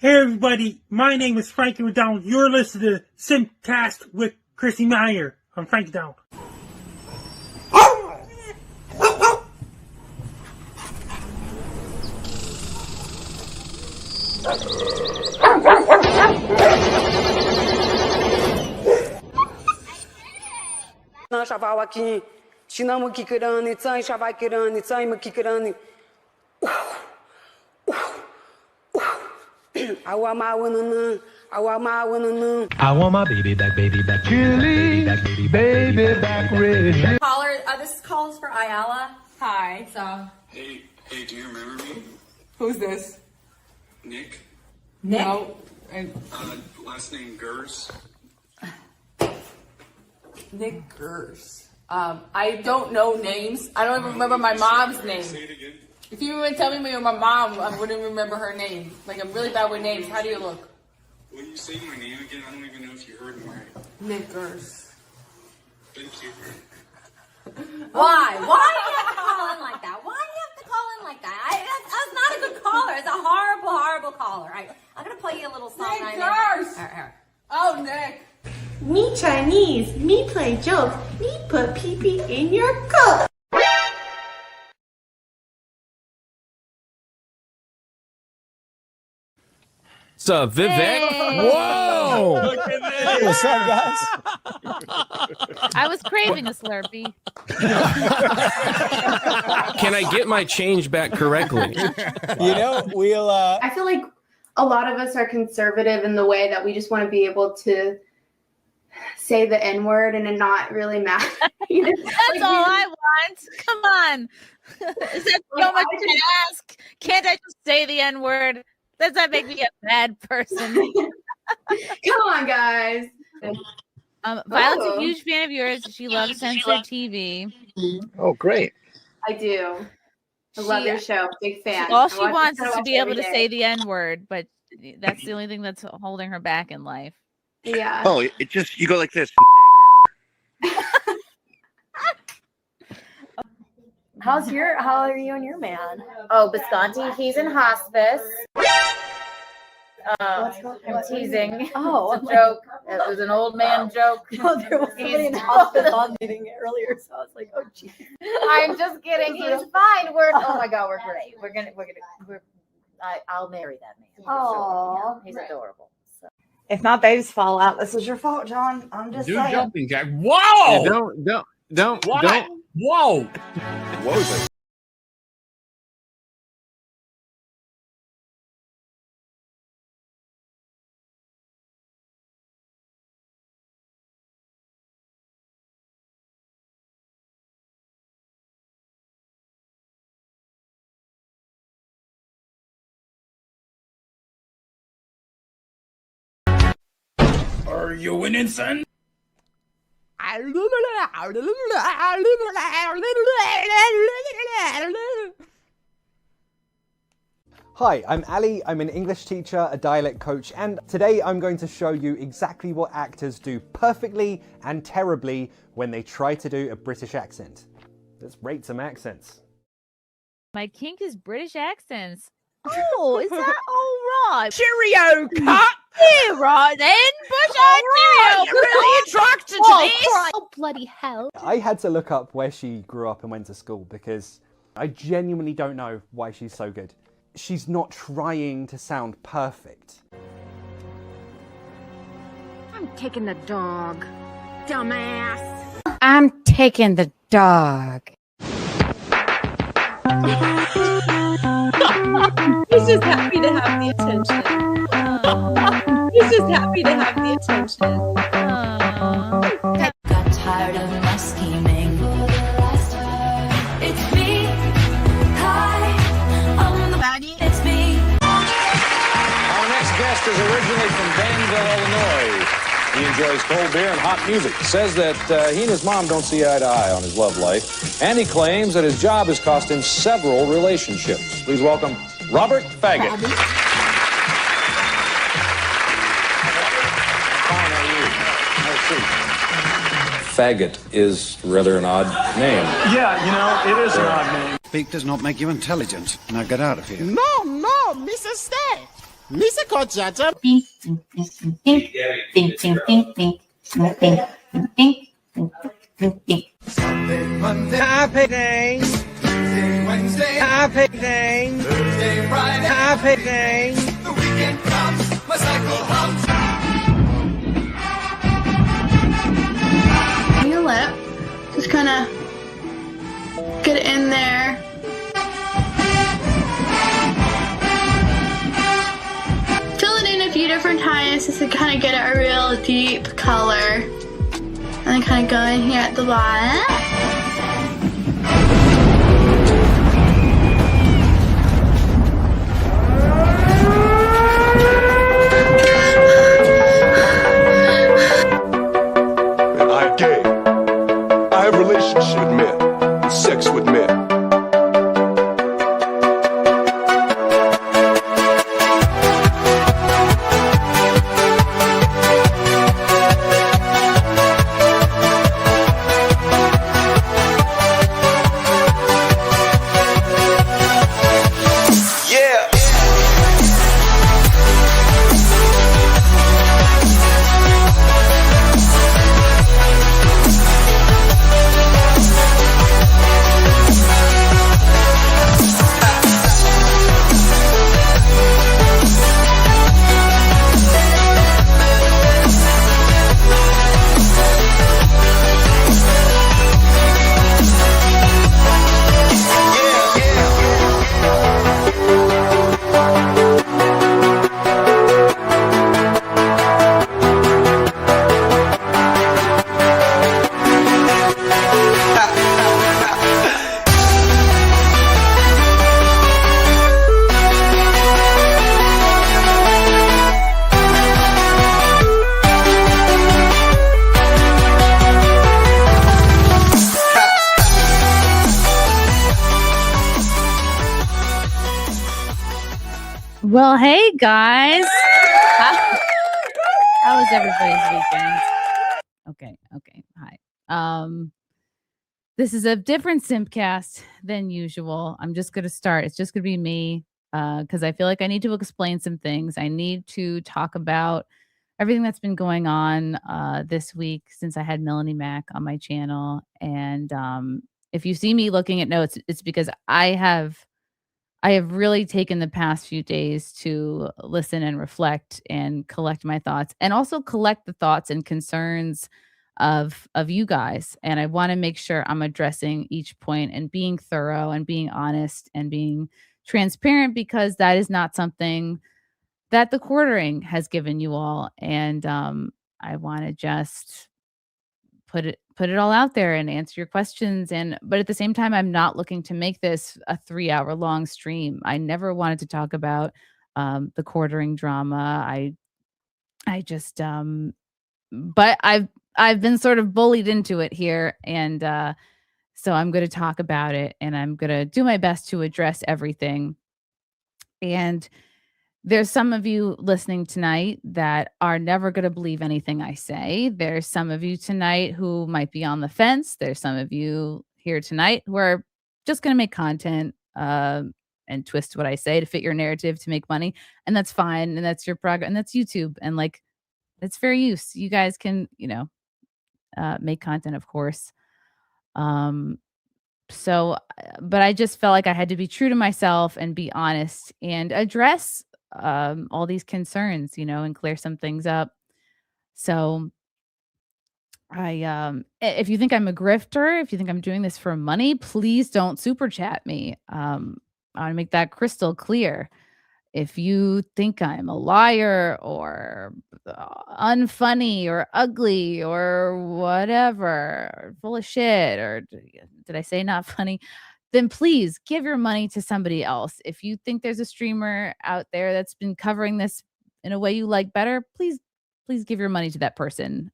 Hey everybody, my name is Frankie McDonald. You're listening to SimpCast with Chrissy Meyer. I'm Frankie McDonald. Shavawaki, Chinamu Kikirani, Tsai Shavakirani, Tsai Makikirani. I want my baby back, Chili, baby back, red. Caller, this call is for Ayala. Hi. So. Hey, do you remember me? Who's this? Nick? No. Last name Gers. Nick Gers. I don't know names. I don't even remember my mom's name. Say it again. If you even tell me my mom, I wouldn't remember her name. Like, I'm really bad with names. How do you look? When you say my name again, I don't even know if you heard me right. Nick Gers. Thank you. Why? Why do you have to call in like that? Why do you have to call in like that? That's not a good caller. It's a horrible, horrible caller. I'm going to play you a little song. Nick Gers! Oh, Nick. Me Chinese, me play jokes, me put pee-pee in your coat. What's up, Vivek? Hey. Whoa! Look at this. What's up, guys? I was craving a Slurpee. Can I get my change back correctly? You know, we'll. I feel like a lot of us are conservative in the way that we just want to be able to say the N-word and it not really matter. That's all I want. Come on. Is that so much to ask? Can't I just say the N-word? Does that make me a bad person? Come on, guys. Violet's a huge fan of yours. She loves censored TV. Oh, great. I do. I love your show. Big fan. All she wants is to be able to say the N-word, but that's the only thing that's holding her back in life. Yeah. Oh, it just, you go like this. How are you and your man? Oh, Bisconti, he's in hospice. I'm teasing. Oh, it's a joke. It was an old man joke. No, there was somebody in the hospital on meeting it earlier, so I was like, oh, geez. I'm just kidding. He's fine. Oh my God, we're great. I'll marry that man. Oh, he's adorable. So. If not, they just fall out. This was your fault, John. I'm just saying. Jumping jack. Whoa! Yeah, don't. Whoa! What was it? Are you winning, son? Hi, I'm Ali. I'm an English teacher, a dialect coach, and today I'm going to show you exactly what actors do perfectly and terribly when they try to do a British accent. Let's rate some accents. My kink is British accents. Oh, is that all right? Cheerio, cut! Yeah, right then. Bush-eyed cheerio. You're really attracted to this. Oh, bloody hell. I had to look up where she grew up and went to school because I genuinely don't know why she's so good. She's not trying to sound perfect. I'm taking the dog, dumbass. I'm taking the dog. He's just happy to have the attention. He's just happy to have the attention. Got tired of my scheming. It's me. Hi, I'm the baddie. It's me. Our next guest is originally from Danville, Illinois. He enjoys cold beer and hot music. Says that he and his mom don't see eye to eye on his love life. And he claims that his job has cost him several relationships. Please welcome Robert Faggot. Fine, how are you? Faggot is rather an odd name. Yeah, you know, it is an odd name. Speak does not make you intelligent. Now get out of here. No, Mrs. Stay. Lisa Kochata. Ding, ding, ding, ding, ding, ding, ding, ding, ding, ding, ding, ding, ding, ding. Happy day. Tuesday, Wednesday. Happy day. Thursday, Friday. Happy day. The weekend comes. My cycle hums. Your lip, just kind of get it in there. Fill it in a few different times just to kind of get a real deep color. And then kind of go in here at the bottom. I'm gay. I have relationships with men, sex with men. Yeah. Well, hey guys. How was everybody's weekend? Okay. Hi. This is a different SimpCast than usual. I'm just gonna start. It's just gonna be me. Because I feel like I need to explain some things. I need to talk about everything that's been going on this week since I had Melanie Mack on my channel. And if you see me looking at notes, it's because I have really taken the past few days to listen and reflect and collect my thoughts, and also collect the thoughts and concerns of you guys. And I want to make sure I'm addressing each point and being thorough and being honest and being transparent, because that is not something that the quartering has given you all. And I want to just put it all out there and answer your questions. But at the same time, I'm not looking to make this a 3-hour long stream. I never wanted to talk about the quartering drama. I just but I've been sort of bullied into it here, and so I'm going to talk about it, and I'm going to do my best to address everything. And there's some of you listening tonight that are never going to believe anything I say. There's some of you tonight who might be on the fence. There's some of you here tonight who are just going to make content and twist what I say to fit your narrative to make money. And that's fine. And that's your progress. And that's YouTube. And like, it's fair use. You guys can, make content, of course. But I just felt like I had to be true to myself and be honest and address all these concerns, and clear some things up. So if you think I'm a grifter, if you think I'm doing this for money, please don't super chat me. I want to make that crystal clear. If you think I'm a liar or unfunny or ugly or whatever, or full of shit, or did I say not funny, then please give your money to somebody else. If you think there's a streamer out there that's been covering this in a way you like better, please give your money to that person.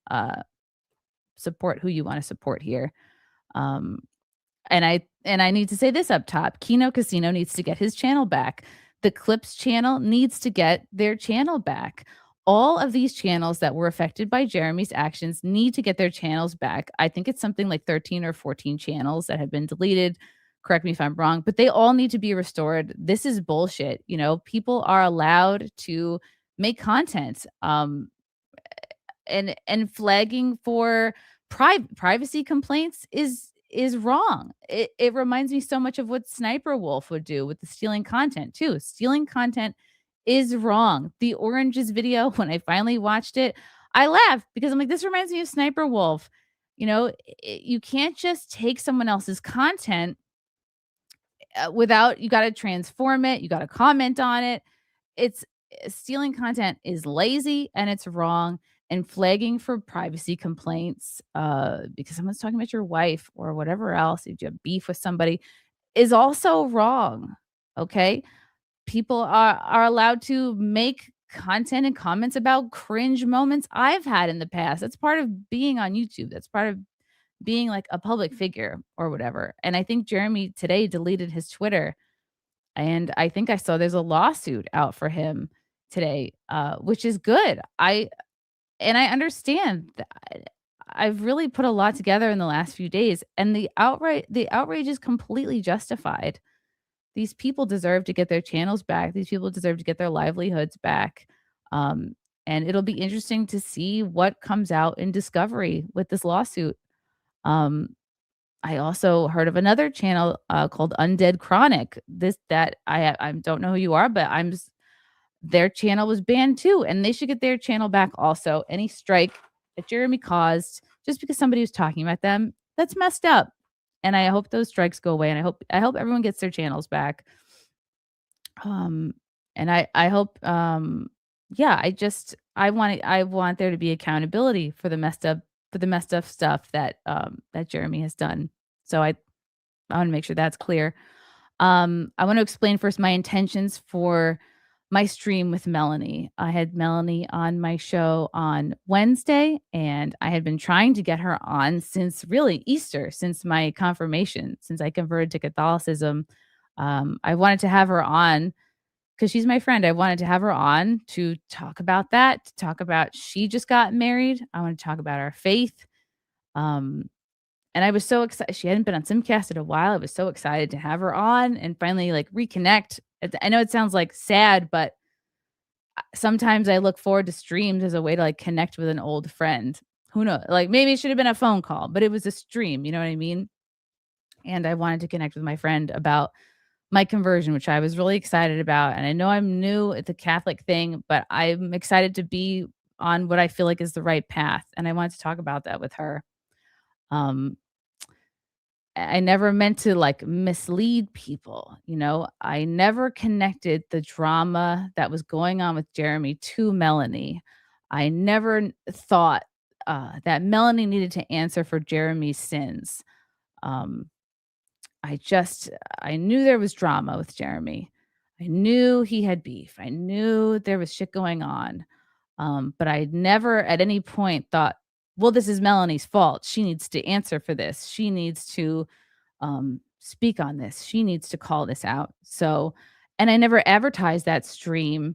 Support who you want to support here. And I need to say this up top. Kino Casino needs to get his channel back. The Clips channel needs to get their channel back. All of these channels that were affected by Jeremy's actions need to get their channels back. I think it's something like 13 or 14 channels that have been deleted. Correct me if I'm wrong, but they all need to be restored. This is bullshit. You know, people are allowed to make content. And flagging for privacy complaints is wrong. It reminds me so much of what Sniper Wolf would do with the stealing content too. Stealing content is wrong. The Oranges video, when I finally watched it, I laughed because I'm like, this reminds me of Sniper Wolf. You know, you can't just take someone else's content without, you got to transform it, you got to comment on it. It's stealing content is lazy and it's wrong. And flagging for privacy complaints because someone's talking about your wife or whatever else, if you have beef with somebody, is also wrong. Okay, people are allowed to make content and comments about cringe moments I've had in the past. That's part of being on YouTube. That's part of being like a public figure or whatever. And I think Jeremy today deleted his Twitter, and I think I saw there's a lawsuit out for him today, which is good. I understand that I've really put a lot together in the last few days, and the outrage is completely justified. These people deserve to get their channels back. These people deserve to get their livelihoods back. And it'll be interesting to see what comes out in discovery with this lawsuit. I also heard of another channel called Undead Chronic. I don't know who you are, but their channel was banned too, and they should get their channel back also. Any strike that Jeremy caused just because somebody was talking about them, that's messed up. And I hope those strikes go away, and I hope everyone gets their channels back. And I hope yeah, I want there to be accountability for the messed up stuff that Jeremy has done. So I want to make sure that's clear. I want to explain first my intentions for my stream with Melanie. I had Melanie on my show on Wednesday, and I had been trying to get her on since really Easter, since my confirmation, since I converted to Catholicism. I wanted to have her on because she's my friend. I wanted to have her on to talk about that, to talk about she just got married. I want to talk about our faith. And I was so excited. She hadn't been on SimpCast in a while. I was so excited to have her on and finally like reconnect. I know it sounds like sad, but sometimes I look forward to streams as a way to like connect with an old friend. Who knows? Like maybe it should have been a phone call, but it was a stream. You know what I mean? And I wanted to connect with my friend about my conversion, which I was really excited about. And I know I'm new at the Catholic thing, but I'm excited to be on what I feel like is the right path. And I wanted to talk about that with her. I never meant to like mislead people, you know. I never connected the drama that was going on with Jeremy to Melanie. I never thought that Melanie needed to answer for Jeremy's sins. I knew there was drama with Jeremy. I knew he had beef. I knew there was shit going on. But I never at any point thought, well, this is Melanie's fault. She needs to answer for this. She needs to speak on this. She needs to call this out. So, and I never advertised that stream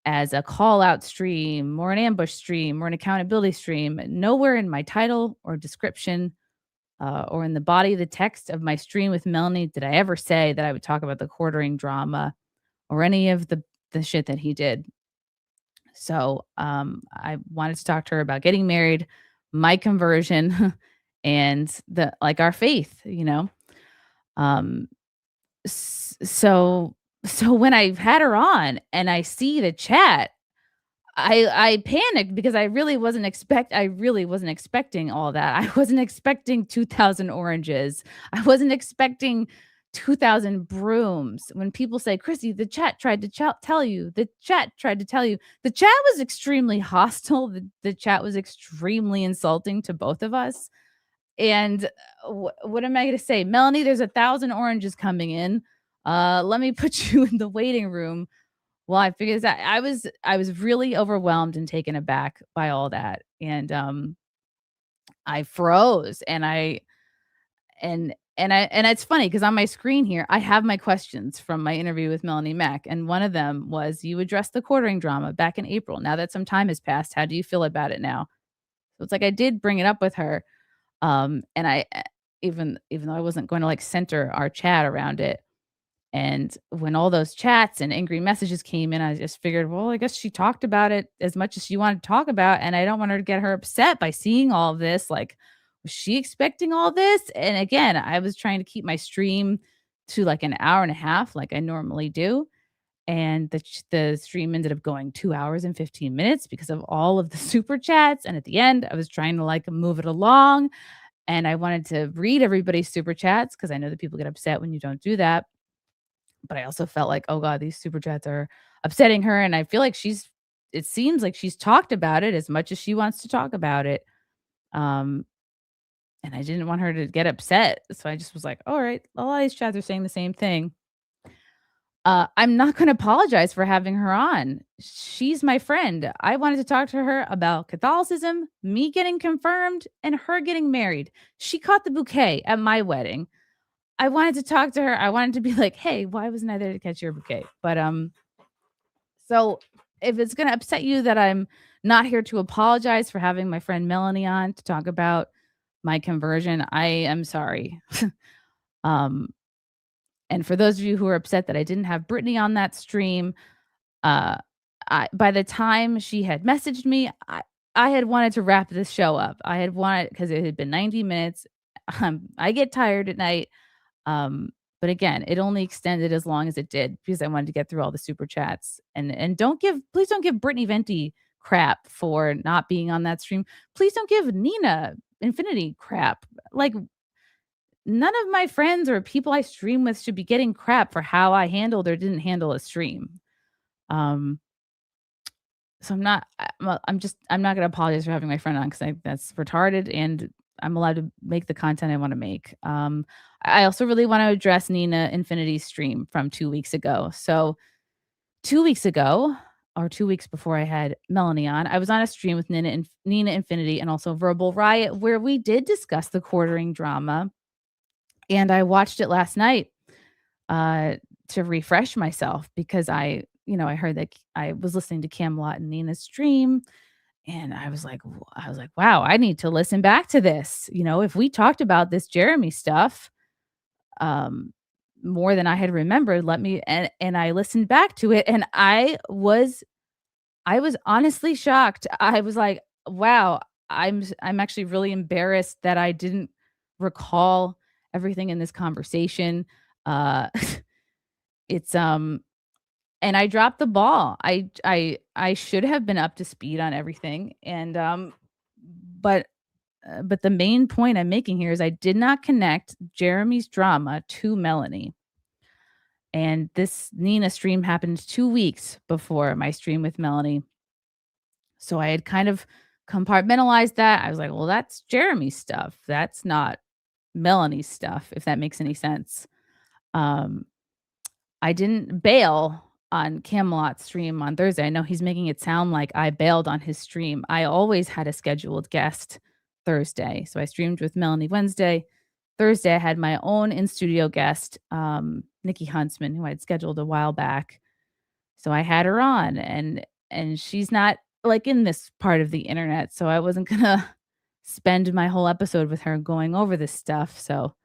as a call out stream or an ambush stream or an accountability stream. Nowhere in my title or description or in the body of the text of my stream with Melanie did I ever say that I would talk about the quartering drama or any of the shit that he did. So I wanted to talk to her about getting married, my conversion, and our faith, you know. So when I had her on and I see the chat, I panicked because I really wasn't expecting all that. I wasn't expecting 2,000 oranges. I wasn't expecting 2,000 brooms. When people say, Chrissy, the chat tried to tell you, the chat tried to tell you, the chat was extremely hostile. The chat was extremely insulting to both of us. And what am I going to say? Melanie, there's 1,000 oranges coming in. Let me put you in the waiting room. Well, I figured that I was really overwhelmed and taken aback by all that. And I froze and it's funny because on my screen here, I have my questions from my interview with Melanie Mack. And one of them was, you addressed the quartering drama back in April. Now that some time has passed, how do you feel about it now? So it's like I did bring it up with her. And even though I wasn't going to like center our chat around it. And when all those chats and angry messages came in, I just figured, well, I guess she talked about it as much as she wanted to talk about, and I don't want her to get her upset by seeing all of this. Like, was she expecting all this? And again, I was trying to keep my stream to like an hour and a half, like I normally do. And the stream ended up going 2 hours and 15 minutes because of all of the super chats. And at the end, I was trying to like move it along, and I wanted to read everybody's super chats because I know that people get upset when you don't do that. But I also felt like, oh God, these super chats are upsetting her. And I feel like it seems like she's talked about it as much as she wants to talk about it. And I didn't want her to get upset. So I just was like, all right, a lot of these chats are saying the same thing. I'm not going to apologize for having her on. She's my friend. I wanted to talk to her about Catholicism, me getting confirmed, and her getting married. She caught the bouquet at my wedding. I wanted to talk to her. I wanted to be like, "Hey, why wasn't I there to catch your bouquet?" But so if it's going to upset you that I'm not here to apologize for having my friend Melanie on to talk about my conversion, I am sorry. And for those of you who are upset that I didn't have Brittany on that stream, by the time she had messaged me, I had wanted to wrap this show up. I had wanted, because it had been 90 minutes. I get tired at night. But again, it only extended as long as it did because I wanted to get through all the super chats. And please don't give Brittany Venti crap for not being on that stream. Please don't give Nina Infinity crap. Like, none of my friends or people I stream with should be getting crap for how I handled or didn't handle a stream. So I'm not going to apologize for having my friend on because that's retarded, and I'm allowed to make the content I want to make. I also really want to address Nina Infinity's stream from 2 weeks ago. So 2 weeks ago, or 2 weeks before I had Melanie on, I was on a stream with Nina Infinity and also Verbal Riot, where we did discuss the quartering drama. And I watched it last night to refresh myself because I heard that I was listening to Camelot and Nina's stream, and I was like, wow, I need to listen back to this. If we talked about this Jeremy stuff more than I had remembered, and I listened back to it, and I was honestly shocked. I was like, wow, I'm actually really embarrassed that I didn't recall everything in this conversation. It's and I dropped the ball. I should have been up to speed on everything, and but the main point I'm making here is I did not connect Jeremy's drama to Melanie. And this Nina stream happened 2 weeks before my stream with Melanie. So I had kind of compartmentalized that. I was like, well, that's Jeremy's stuff. That's not Melanie's stuff, if that makes any sense. I didn't bail on Camelot's stream on Thursday. I know he's making it sound like I bailed on his stream. I always had a scheduled guest Thursday. So I streamed with Melanie Wednesday. Thursday, I had my own in-studio guest, Nikki Huntsman, who I'd scheduled a while back. So I had her on, and she's not like in this part of the internet. So I wasn't going to spend my whole episode with her going over this stuff. So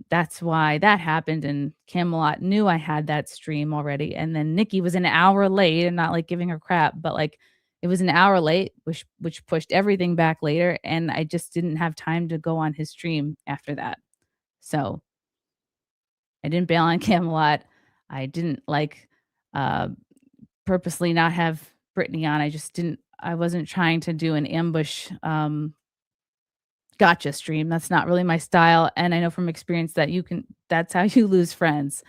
that's why that happened. And Camelot knew I had that stream already. And then Nikki was an hour late, and not like giving her crap, but like it was an hour late, which pushed everything back later. And I just didn't have time to go on his stream after that. So I didn't bail on Camelot. I didn't purposely not have Brittany on. I wasn't trying to do an ambush gotcha stream. That's not really my style. And I know from experience that that's how you lose friends.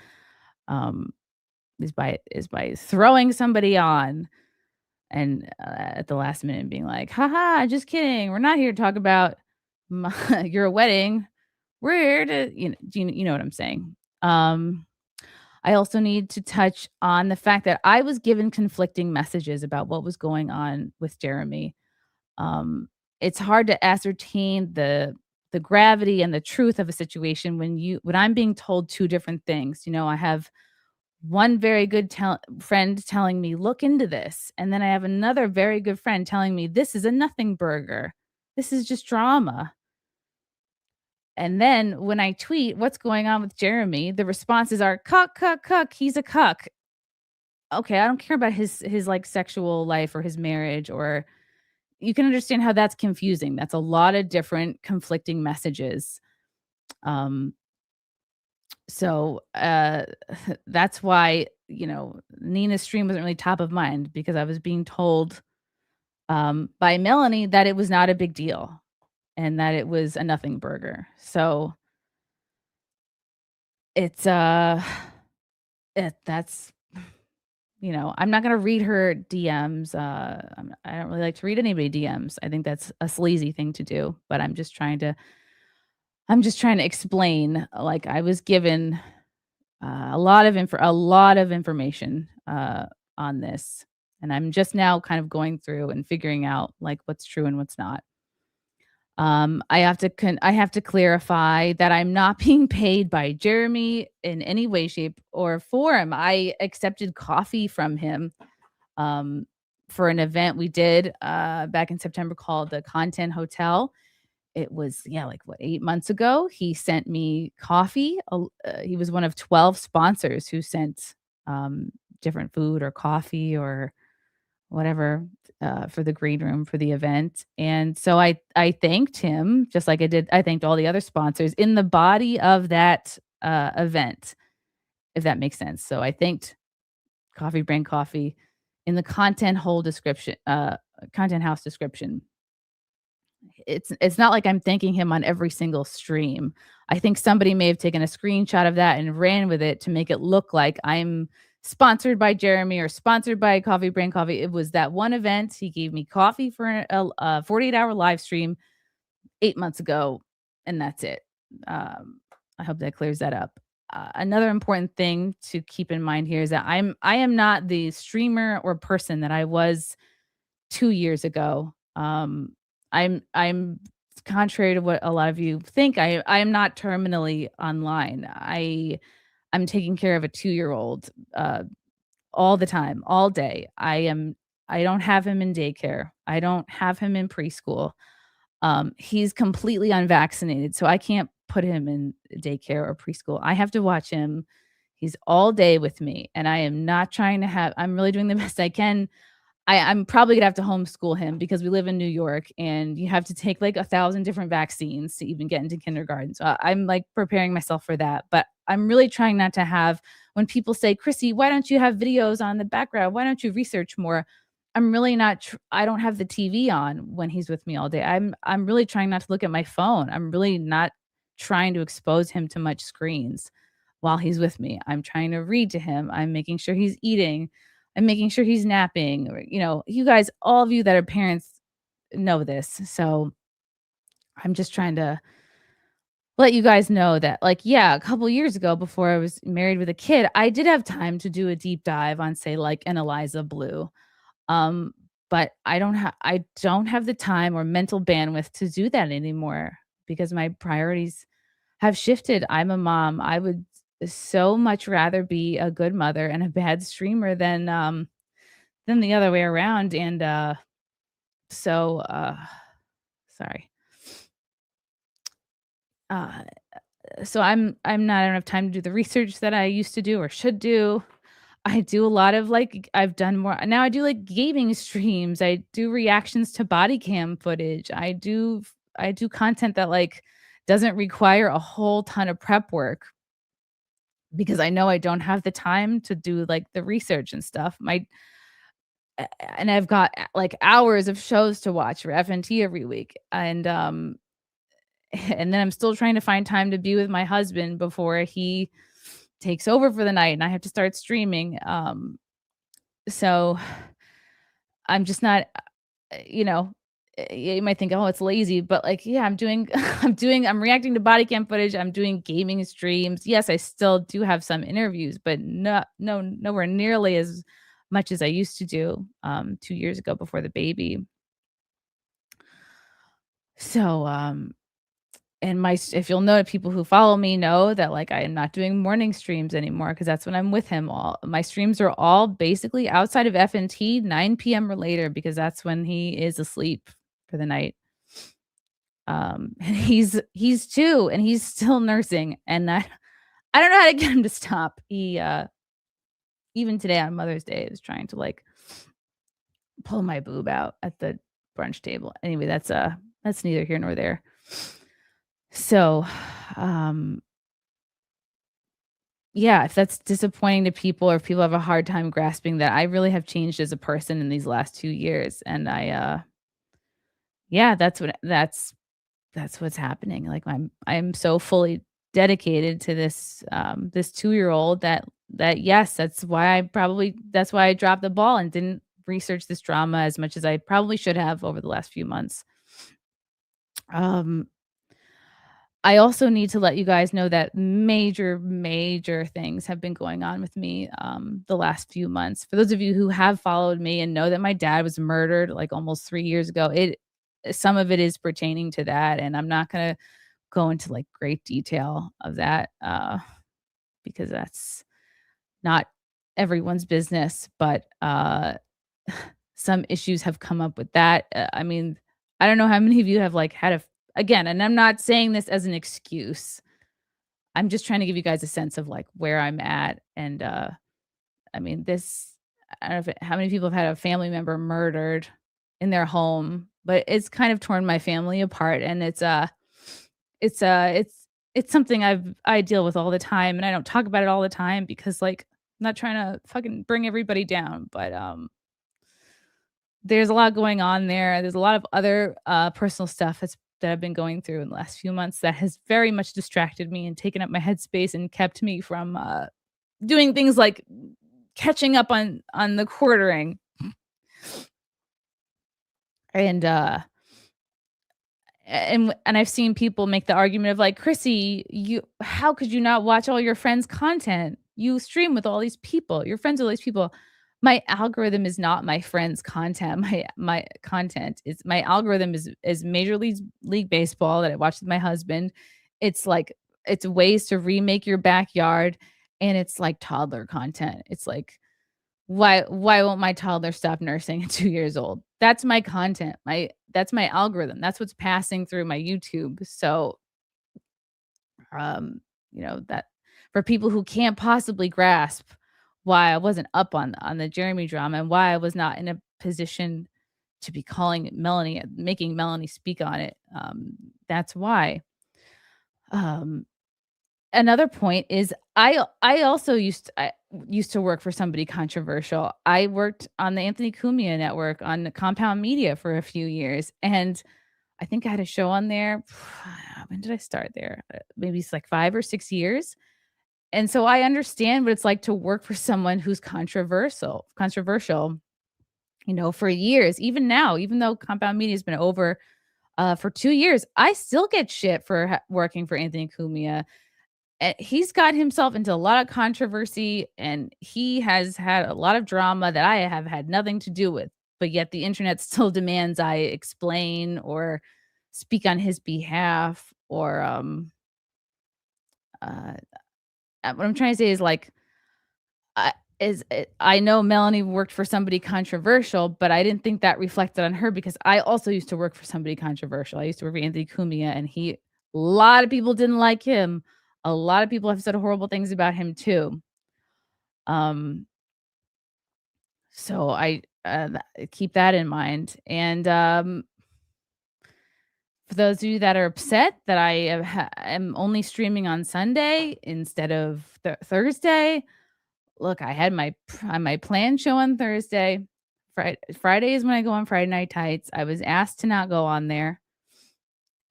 Is by throwing somebody on and at the last minute being like, haha, just kidding. We're not here to talk about your wedding. We're here to, you know what I'm saying. I also need to touch on the fact that I was given conflicting messages about what was going on with Jeremy. It's hard to ascertain the gravity and the truth of a situation when I'm being told two different things. I have one very good friend telling me, look into this. And then I have another very good friend telling me, this is a nothing burger. This is just drama. And then when I tweet, what's going on with Jeremy? The responses are cuck, cuck, cuck. He's a cuck. Okay, I don't care about his like sexual life or his marriage, or you can understand how that's confusing. That's a lot of different conflicting messages. Um, so that's why, Nina's stream wasn't really top of mind, because I was being told by Melanie that it was not a big deal and that it was a nothing burger. So it's that's I'm not gonna read her DMs. I don't really like to read anybody DMs. I think that's a sleazy thing to do. But I'm just trying to explain. Like, I was given a lot of information on this, and I'm just now kind of going through and figuring out like what's true and what's not. I have to clarify that I'm not being paid by Jeremy in any way, shape, or form. I accepted coffee from him for an event we did back in September called the Content Hotel. It was, like, 8 months ago. He sent me coffee. He was one of 12 sponsors who sent different food or coffee or whatever for the green room for the event. And so I thanked him, just like I thanked all the other sponsors in the body of that event, if that makes sense. So I thanked Coffee Brain Coffee in the content house description. It's not like I'm thanking him on every single stream. I think somebody may have taken a screenshot of that and ran with it to make it look like I'm sponsored by Jeremy or sponsored by Coffee Brain Coffee. It was that one event. He gave me coffee for a 48-hour live stream 8 months ago, and that's it. I hope that clears that up. Another important thing to keep in mind here is that I am not the streamer or person that I was 2 years ago. I'm contrary to what a lot of you think. I am not terminally online. I'm taking care of a 2-year-old all the time, all day. I don't have him in daycare. I don't have him in preschool. He's completely unvaccinated, so I can't put him in daycare or preschool. I have to watch him. He's all day with me, and I am not trying to have. I'm really doing the best I can. I'm probably gonna have to homeschool him because we live in New York and you have to take like 1,000 different vaccines to even get into kindergarten. So I'm like preparing myself for that. But I'm really trying not to have, when people say, Chrissy, why don't you have videos on the background? Why don't you research more? I'm really not, I don't have the TV on when he's with me all day. I'm really trying not to look at my phone. I'm really not trying to expose him to much screens while he's with me. I'm trying to read to him. I'm making sure he's eating. I'm making sure he's napping. Or, you guys, all of you that are parents know this. So I'm just trying to let you guys know that, like, yeah, a couple years ago before I was married with a kid, I did have time to do a deep dive on, say, like an Eliza Blue. But I don't have the time or mental bandwidth to do that anymore because my priorities have shifted. I'm a mom. I would so much rather be a good mother and a bad streamer than the other way around. And sorry. So I don't have time to do the research that I used to do or should do. I do a lot of I've done more. Now I do like gaming streams. I do reactions to body cam footage. I do content that like doesn't require a whole ton of prep work because I know I don't have the time to do like the research and stuff. And I've got like hours of shows to watch for FNT every week. And then I'm still trying to find time to be with my husband before he takes over for the night and I have to start streaming. So I'm just not, you might think, oh, it's lazy, but like, yeah, I'm reacting to body cam footage. I'm doing gaming streams. Yes, I still do have some interviews, but nowhere nearly as much as I used to do 2 years ago before the baby. So, and if you'll know, people who follow me know that like I am not doing morning streams anymore because that's when I'm with him. All my streams are all basically outside of FNT 9 p.m. or later because that's when he is asleep for the night. And he's 2 and he's still nursing, and I don't know how to get him to stop. He even today on Mother's Day is trying to like pull my boob out at the brunch table. Anyway, that's neither here nor there. So, yeah, if that's disappointing to people or if people have a hard time grasping that, I really have changed as a person in these last 2 years, and yeah, that's what's happening. Like, I'm so fully dedicated to this, this 2-year-old that yes, that's why I dropped the ball and didn't research this drama as much as I probably should have over the last few months. I also need to let you guys know that major things have been going on with me, the last few months. For those of you who have followed me and know that my dad was murdered like almost 3 years ago, some of it is pertaining to that, and I'm not gonna go into like great detail of that, because that's not everyone's business. But some issues have come up with that. I mean, I don't know how many of you have like had again, and I'm not saying this as an excuse. I'm just trying to give you guys a sense of like where I'm at. And I mean, I don't know how many people have had a family member murdered in their home, but it's kind of torn my family apart. And it's something I deal with all the time, and I don't talk about it all the time because like I'm not trying to fucking bring everybody down. But there's a lot going on there. There's a lot of other personal stuff that I've been going through in the last few months that has very much distracted me and taken up my headspace and kept me from doing things like catching up on the quartering. And I've seen people make the argument of like, Chrissy, how could you not watch all your friends' content? You stream with all these people. You're friends with all these people. My algorithm is not my friends' content. My content is my algorithm is Major League Baseball that I watch with my husband. It's like it's ways to remake your backyard, and it's like toddler content. It's like why won't my toddler stop nursing at 2 years old? That's my content. That's my algorithm. That's what's passing through my YouTube. So that for people who can't possibly grasp why I wasn't up on the Jeremy drama and why I was not in a position to be making Melanie speak on it. That's why. Another point is I also used to work for somebody controversial. I worked on the Anthony Cumia network on Compound Media for a few years, and I think I had a show on there. When did I start there? Maybe it's like 5 or 6 years. And so I understand what it's like to work for someone who's controversial, for years. Even now, even though Compound Media has been over for 2 years, I still get shit for working for Anthony Cumia. And he's got himself into a lot of controversy, and he has had a lot of drama that I have had nothing to do with. But yet the internet still demands I explain or speak on his behalf, or what I'm trying to say is like, I know Melanie worked for somebody controversial, but I didn't think that reflected on her because I also used to work for somebody controversial. I used to work for Anthony Cumia, and a lot of people didn't like him. A lot of people have said horrible things about him too. So I keep that in mind. And for those of you that are upset that I am only streaming on Sunday instead of Thursday, look, I had my planned show on Thursday. Friday is when I go on Friday Night Tights. I was asked to not go on there,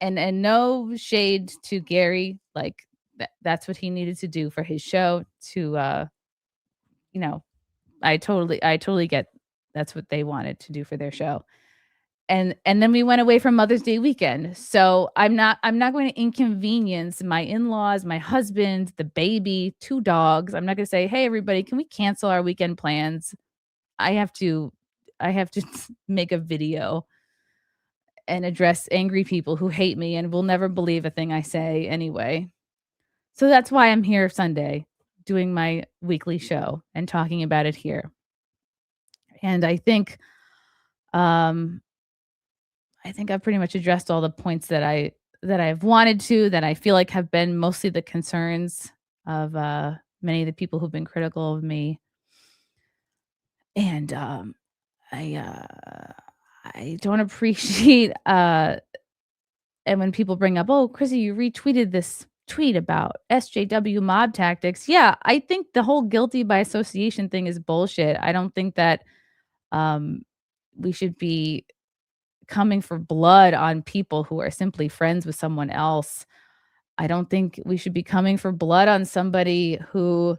and no shade to Gary. Like that's what he needed to do for his show. I totally get that's what they wanted to do for their show. And then we went away from Mother's Day weekend. So I'm not going to inconvenience my in-laws, my husband, the baby, 2 dogs. I'm not going to say, "Hey everybody, can we cancel our weekend plans?" I have to make a video and address angry people who hate me and will never believe a thing I say anyway. So that's why I'm here Sunday doing my weekly show and talking about it here. And I think I think I've pretty much addressed all the points that I've wanted to, that I feel like have been mostly the concerns of many of the people who've been critical of me. And I don't appreciate and when people bring up, "Oh, Chrissy, you retweeted this tweet about SJW mob tactics." Yeah, I think the whole guilty by association thing is bullshit. I don't think that we should be coming for blood on people who are simply friends with someone else. I don't think we should be coming for blood on somebody who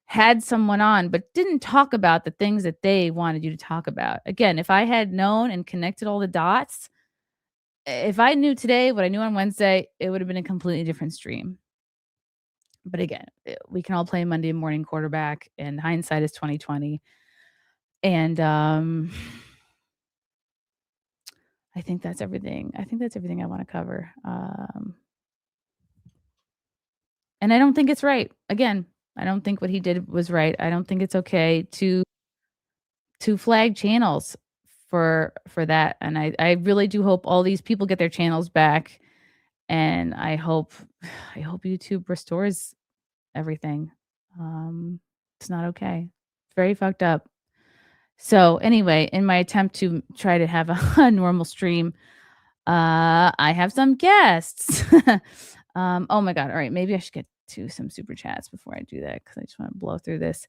had someone on but didn't talk about the things that they wanted you to talk about. Again, if I had known and connected all the dots, if I knew today what I knew on Wednesday, it would have been a completely different stream. But again, we can all play Monday morning quarterback, and hindsight is 2020. And I think that's everything. I think that's everything I want to cover. And I don't think it's right. Again, I don't think what he did was right. I don't think it's okay to flag channels for that. And I really do hope all these people get their channels back. And I hope YouTube restores everything. It's not okay. It's very fucked up. So anyway, in my attempt to try to have a normal stream, I have some guests. Oh my God. All right. Maybe I should get to some super chats before I do that, because I just want to blow through this.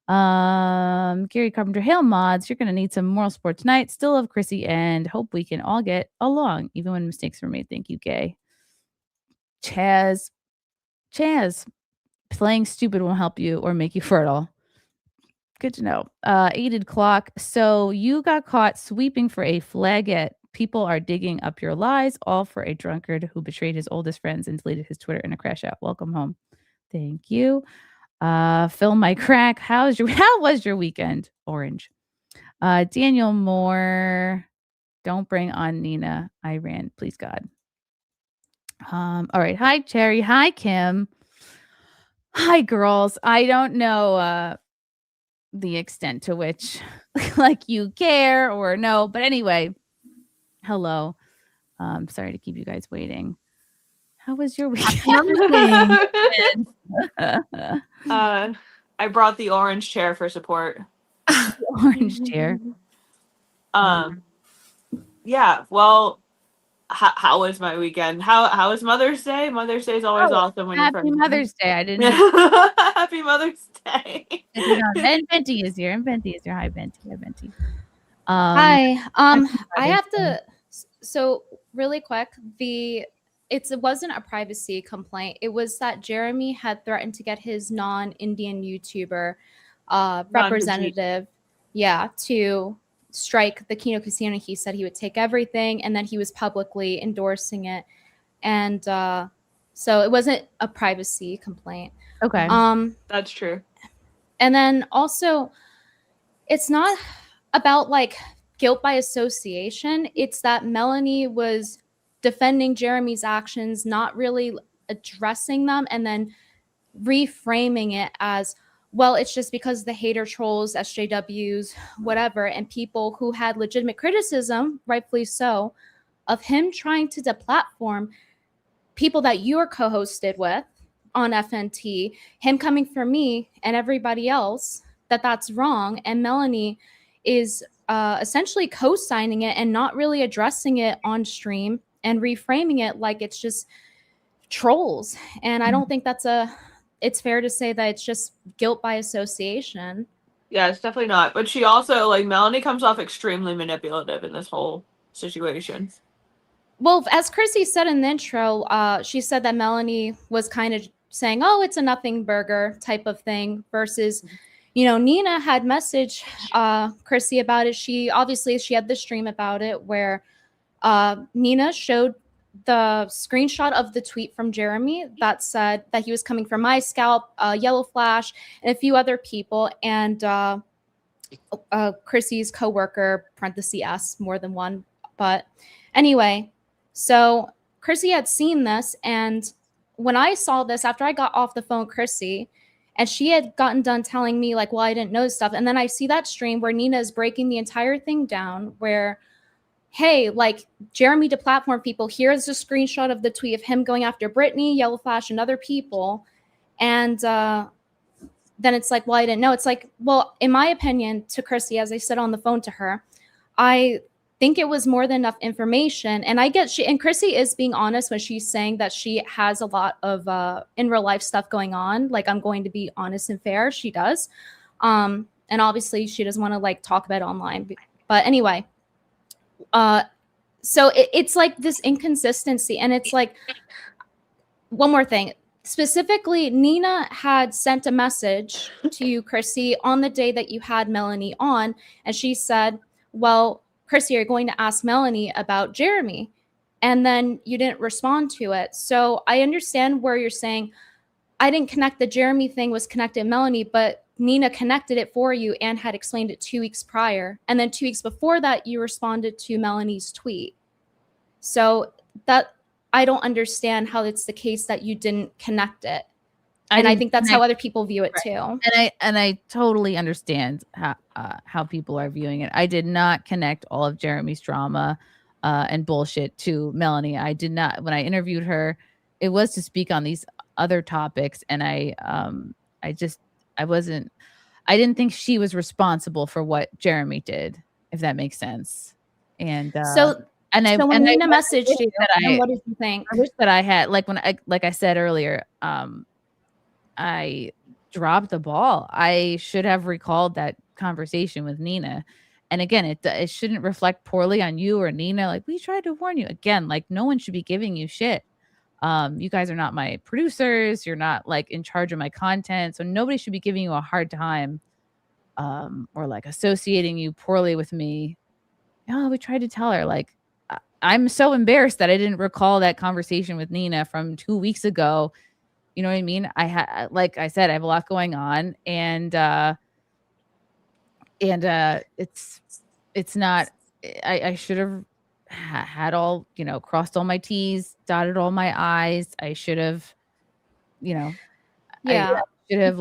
Gary Carpenter, hail mods. You're going to need some moral support tonight. Still love Chrissy and hope we can all get along, even when mistakes were made. Thank you, Gay. Chaz, playing stupid won't help you or make you fertile. Good to know. Aided clock. So you got caught sweeping for a flagette. People are digging up your lies, all for a drunkard who betrayed his oldest friends and deleted his Twitter in a crash out. Welcome home. Thank you. Phil my crack. How was your weekend? Orange. Daniel Moore. Don't bring on Nina. I ran. Please God. All right. Hi, Cherry. Hi, Kim. Hi, girls. I don't know the extent to which like you care or no, but anyway, hello. Sorry to keep you guys waiting. How was your weekend? I brought the orange chair for support. Orange chair. Yeah. Well, how was my weekend? How was Mother's Day? Mother's Day is always awesome when you're Happy Mother's Day. I didn't. Happy Mother's Day. And Venti is here. And Venti is here. Hi, Venti. Hi, Venti. Hi. I have to. So really quick, it wasn't a privacy complaint. It was that Jeremy had threatened to get his non-Indian YouTuber representative, to strike the Kino Casino. He said he would take everything, and then he was publicly endorsing it. And so it wasn't a privacy complaint. Okay. That's true. And then also, it's not about like guilt by association. It's that Melanie was defending Jeremy's actions, not really addressing them, and then reframing it as, well, it's just because the hater trolls, SJWs, whatever, and people who had legitimate criticism, rightfully so, of him trying to deplatform people that you're co-hosted with on FNT, him coming for me and everybody else, that's wrong. And Melanie is essentially co-signing it and not really addressing it on stream and reframing it like it's just trolls. And I don't think it's fair to say that it's just guilt by association. Yeah, it's definitely not. But she also, Melanie comes off extremely manipulative in this whole situation. Well, as Chrissy said in the intro, she said that Melanie was kind of saying, oh, it's a nothing burger type of thing, versus, Nina had messaged Chrissy about it. She had the stream about it where Nina showed the screenshot of the tweet from Jeremy that said that he was coming for my scalp, Yellow Flash, and a few other people. And Chrissy's coworker, (S), more than one. But anyway, so Chrissy had seen this, and when I saw this, after I got off the phone with Chrissy, and she had gotten done telling me, I didn't know stuff, and then I see that stream where Nina is breaking the entire thing down, where hey, like Jeremy deplatformed people. Here's a screenshot of the tweet of him going after Brittany, Yellow Flash, and other people. And then it's like, well, I didn't know. It's like, well, in my opinion, to Chrissy, as I said on the phone to her, I think it was more than enough information. And I get and Chrissy is being honest when she's saying that she has a lot of in real life stuff going on. Like, I'm going to be honest and fair. She does. And obviously she doesn't want to like talk about it online. But anyway, so it's like this inconsistency. And it's like, one more thing. Specifically, Nina had sent a message to you, Chrissy, on the day that you had Melanie on. And she said, well, Chrissy, you're going to ask Melanie about Jeremy. And then you didn't respond to it. So I understand where you're saying, I didn't connect the Jeremy thing was connected Melanie, but Nina connected it for you and had explained it 2 weeks prior. And then 2 weeks before that, you responded to Melanie's tweet. So that I don't understand how it's the case that you didn't connect it. And I think that's how other people view it too. And I totally understand how people are viewing it. I did not connect all of Jeremy's drama and bullshit to Melanie. I did not. When I interviewed her, it was to speak on these other topics, and I didn't think she was responsible for what Jeremy did, if that makes sense. And when Nina messaged you, what did you think? I wish that I had, like I said earlier, I dropped the ball. I should have recalled that conversation with Nina. And again, it shouldn't reflect poorly on you or Nina. Like, we tried to warn you. Again, like, no one should be giving you shit. You guys are not my producers. You're not like in charge of my content. So nobody should be giving you a hard time or like associating you poorly with me. Oh, we tried to tell her. Like, I'm so embarrassed that I didn't recall that conversation with Nina from 2 weeks ago. You know what I mean? I had, like I said, I have a lot going on, and it's not. I should have had all, crossed all my T's, dotted all my I's. I should have, Yeah. I should have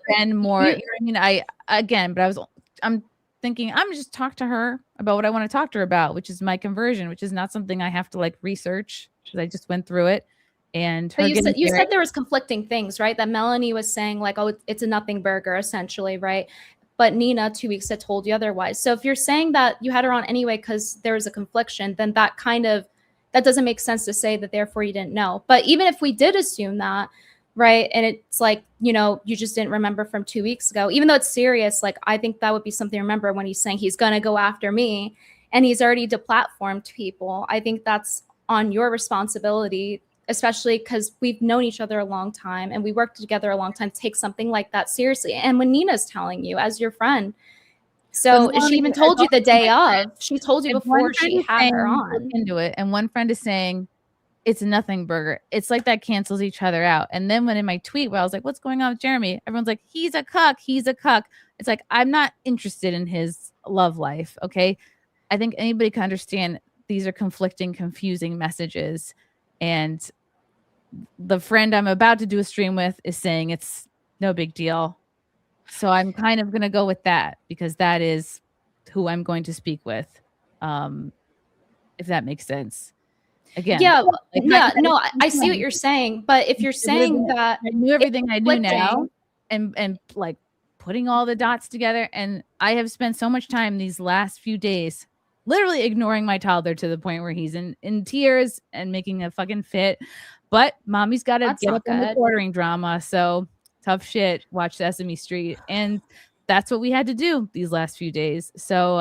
been more. You know what I mean? I'm thinking I'm just talk to her about what I want to talk to her about, which is my conversion, which is not something I have to like research because I just went through it. And you said there was conflicting things, right? That Melanie was saying like, oh, it's a nothing burger, essentially, right? But Nina 2 weeks had told you otherwise. So if you're saying that you had her on anyway because there was a confliction, then that doesn't make sense to say that therefore you didn't know. But even if we did assume that, right, and it's like, you just didn't remember from 2 weeks ago, even though it's serious, like I think that would be something to remember when he's saying he's gonna go after me and he's already deplatformed people. I think that's on your responsibility, especially because we've known each other a long time and we worked together a long time to take something like that seriously. And when Nina's telling you as your friend, so she even told you the day of, she told you before she had her on. Into it, and one friend is saying it's a nothing burger. It's like that cancels each other out. And then when in my tweet where I was like, what's going on with Jeremy? Everyone's like, he's a cuck. He's a cuck. It's like, I'm not interested in his love life. Okay. I think anybody can understand these are conflicting, confusing messages. And the friend I'm about to do a stream with is saying it's no big deal. So I'm kind of going to go with that because that is who I'm going to speak with. If that makes sense. Again, I see what you're saying. But if you're saying that I knew everything I knew now and like putting all the dots together, and I have spent so much time these last few days literally ignoring my toddler to the point where he's in tears and making a fucking fit. But mommy's got to get up in the ordering drama. So tough shit. Watch Sesame Street. And that's what we had to do these last few days. So,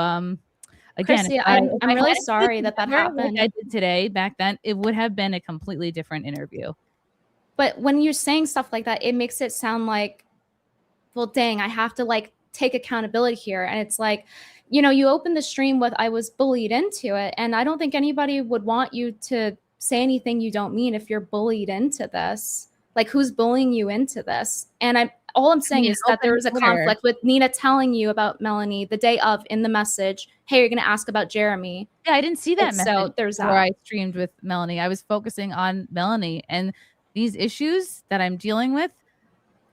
again, Chrissy, I'm really sorry that happened. Like I did today, back then, it would have been a completely different interview. But when you're saying stuff like that, it makes it sound like, well, dang, I have to like take accountability here. And it's like, you open the stream with, I was bullied into it. And I don't think anybody would want you to say anything you don't mean if you're bullied into this. Like, who's bullying you into this? And all I'm saying is that there was a conflict with Nina telling you about Melanie the day of in the message. Hey, you're going to ask about Jeremy. Yeah, I didn't see that message. So there's that. Before I streamed with Melanie, I was focusing on Melanie and these issues that I'm dealing with.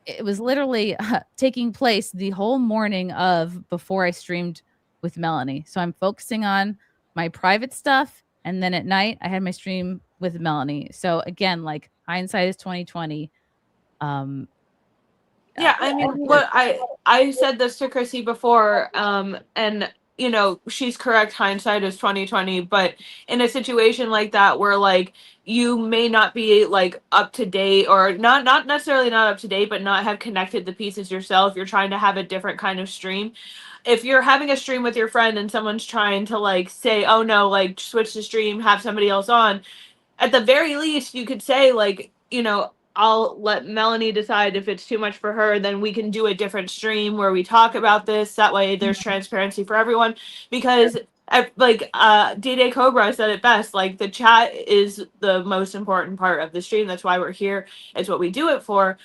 It was literally taking place the whole morning of before I streamed with Melanie. So I'm focusing on my private stuff, and then at night I had my stream with Melanie. So again, like hindsight is 2020. Yeah, I mean, what I said this to Chrissy before, and you know, she's correct. Hindsight is 2020, but in a situation like that, where like you may not be like up to date, or not necessarily not up to date, but not have connected the pieces yourself. You're trying to have a different kind of stream. If you're having a stream with your friend and someone's trying to like say, "Oh no, like switch the stream, have somebody else on," at the very least, you could say, like, you know, I'll let Melanie decide if it's too much for her. Then we can do a different stream where we talk about this. That way, there's transparency for everyone. Because, like, D-Day Cobra said it best. Like, the chat is the most important part of the stream. That's why we're here. It's what we do it for.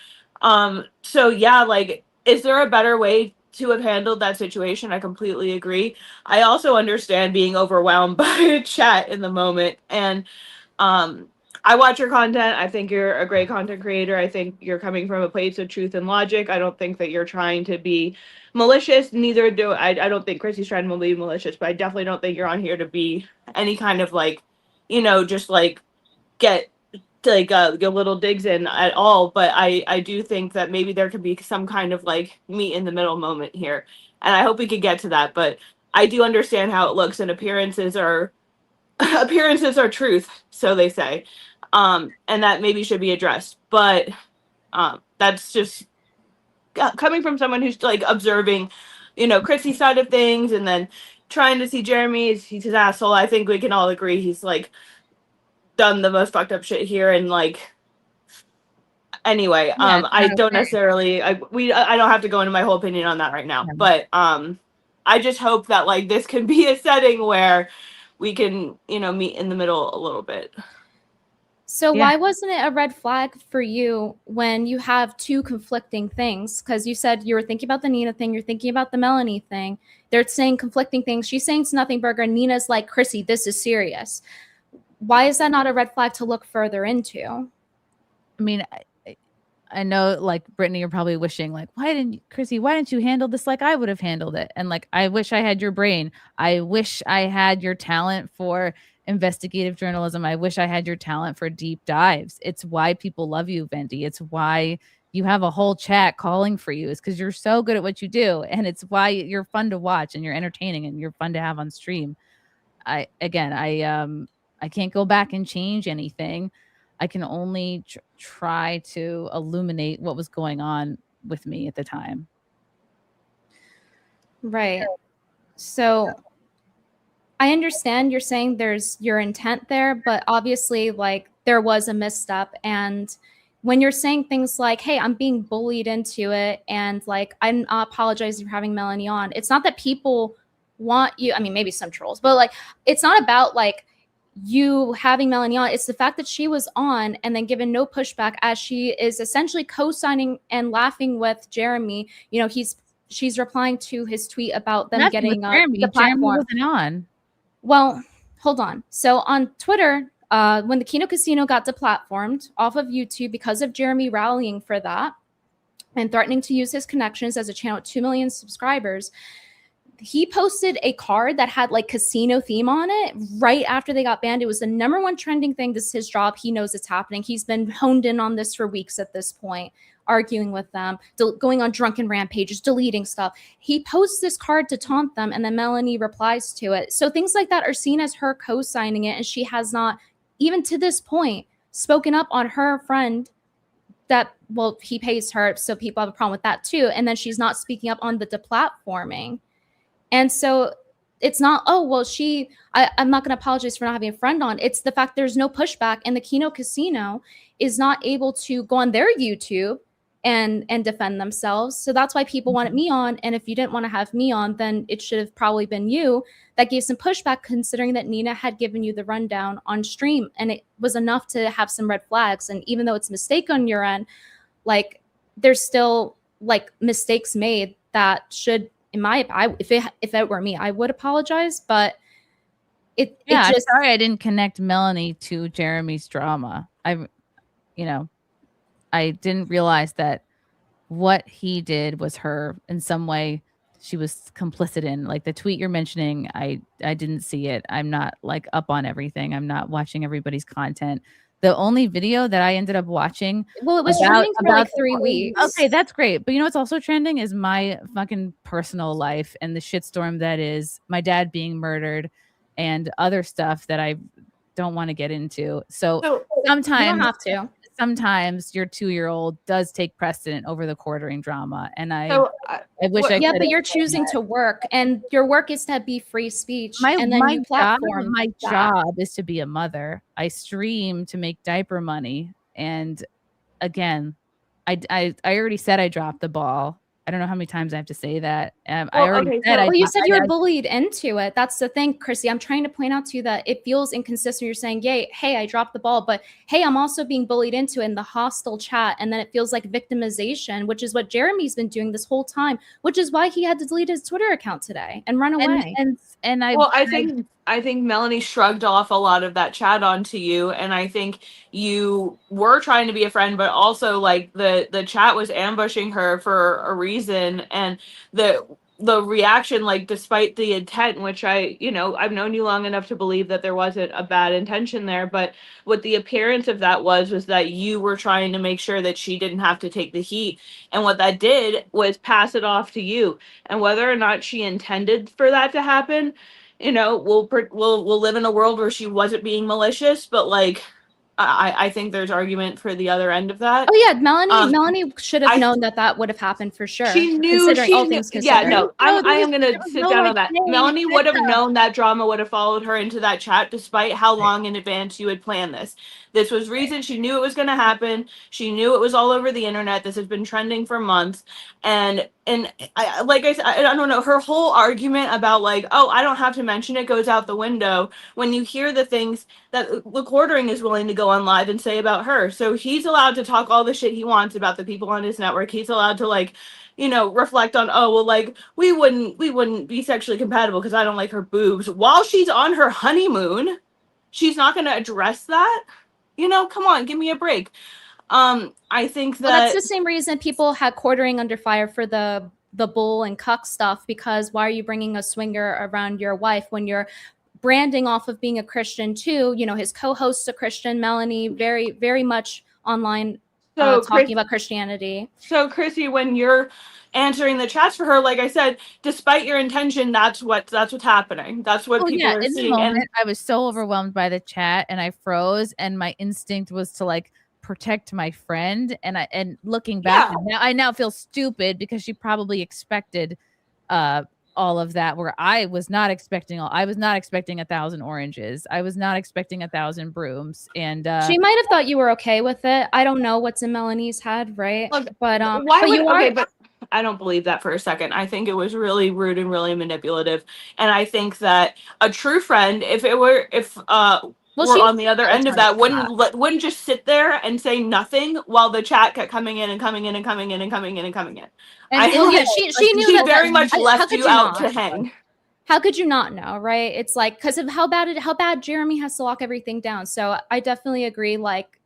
So yeah, like, is there a better way to have handled that situation? I completely agree. I also understand being overwhelmed by chat in the moment, and I watch your content. I think you're a great content creator. I think you're coming from a place of truth and logic. I don't think that you're trying to be malicious. Neither do I. I don't think Chrissy's trying to be malicious, but I definitely don't think you're on here to be any kind of like, you know, just like get like get little digs in at all. But I do think that maybe there could be some kind of like meet in the middle moment here, and I hope we could get to that. But I do understand how it looks, and appearances are truth, so they say, and that maybe should be addressed. But that's just coming from someone who's like observing, you know, Chrissy's side of things, and then trying to see Jeremy's. He's his asshole. I think we can all agree he's like done the most fucked up shit here, and like anyway, I don't necessarily I don't have to go into my whole opinion on that right now, but I just hope that like this can be a setting where we can, you know, meet in the middle a little bit. So why wasn't it a red flag for you when you have two conflicting things? Because you said you were thinking about the Nina thing, you're thinking about the Melanie thing. They're saying conflicting things. She's saying it's nothing burger, and Nina's like, Chrissy, this is serious. Why is that not a red flag to look further into? I mean, I know, like, Brittany, you're probably wishing, like, why didn't you handle this like I would have handled it? And, like, I wish I had your brain. I wish I had your talent for investigative journalism. I wish I had your talent for deep dives. It's why people love you, Vendi. It's why you have a whole chat calling for you. It's because you're so good at what you do. And it's why you're fun to watch, and you're entertaining, and you're fun to have on stream. I can't go back and change anything. I can only try to illuminate what was going on with me at the time. Right. So I understand you're saying there's your intent there, but obviously, like, there was a misstep. And when you're saying things like, hey, I'm being bullied into it, and like, I'm apologizing for having Melanie on, it's not that people want you. I mean, maybe some trolls, but like, it's not about like you having Melanie on. It's the fact that she was on and then given no pushback, as she is essentially co-signing and laughing with Jeremy. You know, she's replying to his tweet about them getting the platform. Jeremy wasn't on. Well, hold on. So on Twitter, when the Kino Casino got deplatformed off of YouTube because of Jeremy rallying for that and threatening to use his connections as a channel with 2 million subscribers, he posted a card that had like casino theme on it right after they got banned. It was the #1 trending thing. This is his job. He knows it's happening. He's been honed in on this for weeks at this point, arguing with them, going on drunken rampages, deleting stuff. He posts this card to taunt them, and then Melanie replies to it. So things like that are seen as her co-signing it, and she has not, even to this point, spoken up on her friend that, well, he pays her, so people have a problem with that too. And then she's not speaking up on the deplatforming. And so it's not, oh, well, I'm not going to apologize for not having a friend on. It's the fact there's no pushback, and the Kino Casino is not able to go on their YouTube and defend themselves. So that's why people wanted me on. And if you didn't want to have me on, then it should have probably been you that gave some pushback, considering that Nina had given you the rundown on stream. And it was enough to have some red flags. And even though it's a mistake on your end, like, there's still like mistakes made that should, if it were me, I would apologize, but sorry I didn't connect Melanie to Jeremy's drama. I didn't realize that what he did was her in some way she was complicit in. Like the tweet you're mentioning, I didn't see it. I'm not like up on everything. I'm not watching everybody's content. The only video that I ended up watching, well, it was trending for like 3 weeks. Okay, that's great. But you know what's also trending is my fucking personal life and the shitstorm that is my dad being murdered and other stuff that I don't want to get into. So sometimes you don't have to. Sometimes your 2-year-old does take precedent over the quartering drama, and I wish I yeah, could. but you're choosing to work, and your work is to be free speech, My and then my you platform. my that. job is to be a mother. I stream to make diaper money, and again, I already said I dropped the ball. I don't know how many times I have to say that. I already said. Well, you said you were bullied into it. That's the thing, Chrissy. I'm trying to point out to you that it feels inconsistent. You're saying, "Yay, hey, I dropped the ball," but hey, I'm also being bullied into it in the hostile chat, and then it feels like victimization, which is what Jeremy's been doing this whole time, which is why he had to delete his Twitter account today and run away. And I think Melanie shrugged off a lot of that chat onto you, and I think you were trying to be a friend, but also like the chat was ambushing her for a reason, and the reaction, like despite the intent, which I've known you long enough to believe that there wasn't a bad intention there, but what the appearance of that was that you were trying to make sure that she didn't have to take the heat, and what that did was pass it off to you, and whether or not she intended for that to happen, we'll live in a world where she wasn't being malicious, but like I think there's argument for the other end of that. Oh yeah, Melanie should have known that would have happened for sure. She knew. Considering all things considered. Yeah, no, I am gonna sit down on that. Melanie would have known that drama would have followed her into that chat, despite how long in advance you had planned this. This was reason. She knew it was going to happen. She knew it was all over the internet. This has been trending for months, and like I said, I don't know. Her whole argument about like, oh, I don't have to mention it goes out the window when you hear the things that the quartering is willing to go on live and say about her. So he's allowed to talk all the shit he wants about the people on his network. He's allowed to like, reflect on, oh, well, like we wouldn't be sexually compatible because I don't like her boobs. While she's on her honeymoon, she's not going to address that. Come on, give me a break. I think that that's the same reason people had quartering under fire for the bull and cuck stuff, because why are you bringing a swinger around your wife when you're branding off of being a Christian too? His co-host's a Christian, Melanie, very, very much online talking about Christianity. So Chrissy, when you're answering the chats for her, like I said, despite your intention, that's what's happening. That's what people are seeing. And I was so overwhelmed by the chat and I froze, and my instinct was to like protect my friend, and looking back, I now feel stupid because she probably expected all of that, where I was not expecting 1,000 oranges. I was not expecting 1,000 brooms. And she might have thought you were okay with it. I don't know what's in Melanie's head, right? Look, but I don't believe that for a second. I think it was really rude and really manipulative. And I think that a true friend, if we're on the other end of that, wouldn't just sit there and say nothing while the chat kept coming in and coming in and coming in and coming in and coming in. And she knew she very much left you out to hang. How could you not know, right? It's like because of how bad Jeremy has to lock everything down. So I definitely agree. Like,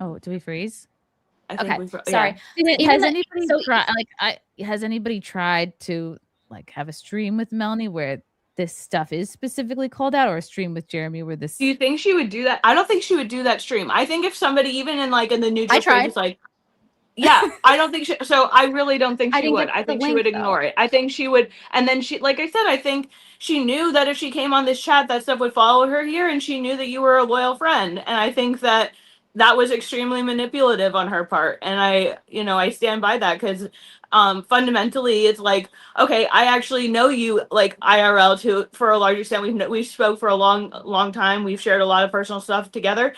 oh, do we freeze? Okay, sorry. Has anybody tried to like have a stream with Melanie where this stuff is specifically called out, or a stream with Jeremy where this? Do you think she would do that? I don't think she would do that stream. I think if somebody, even in the neutral space, is like, yeah, I don't think so I really don't think she would. I think she would ignore it. I think she would, and then she, like I said, I think she knew that if she came on this chat, that stuff would follow her here, and she knew that you were a loyal friend, and I think that was extremely manipulative on her part, and I stand by that, because fundamentally it's like, okay, I actually know you like IRL for a large extent. We've spoke for a long time. We've shared a lot of personal stuff together.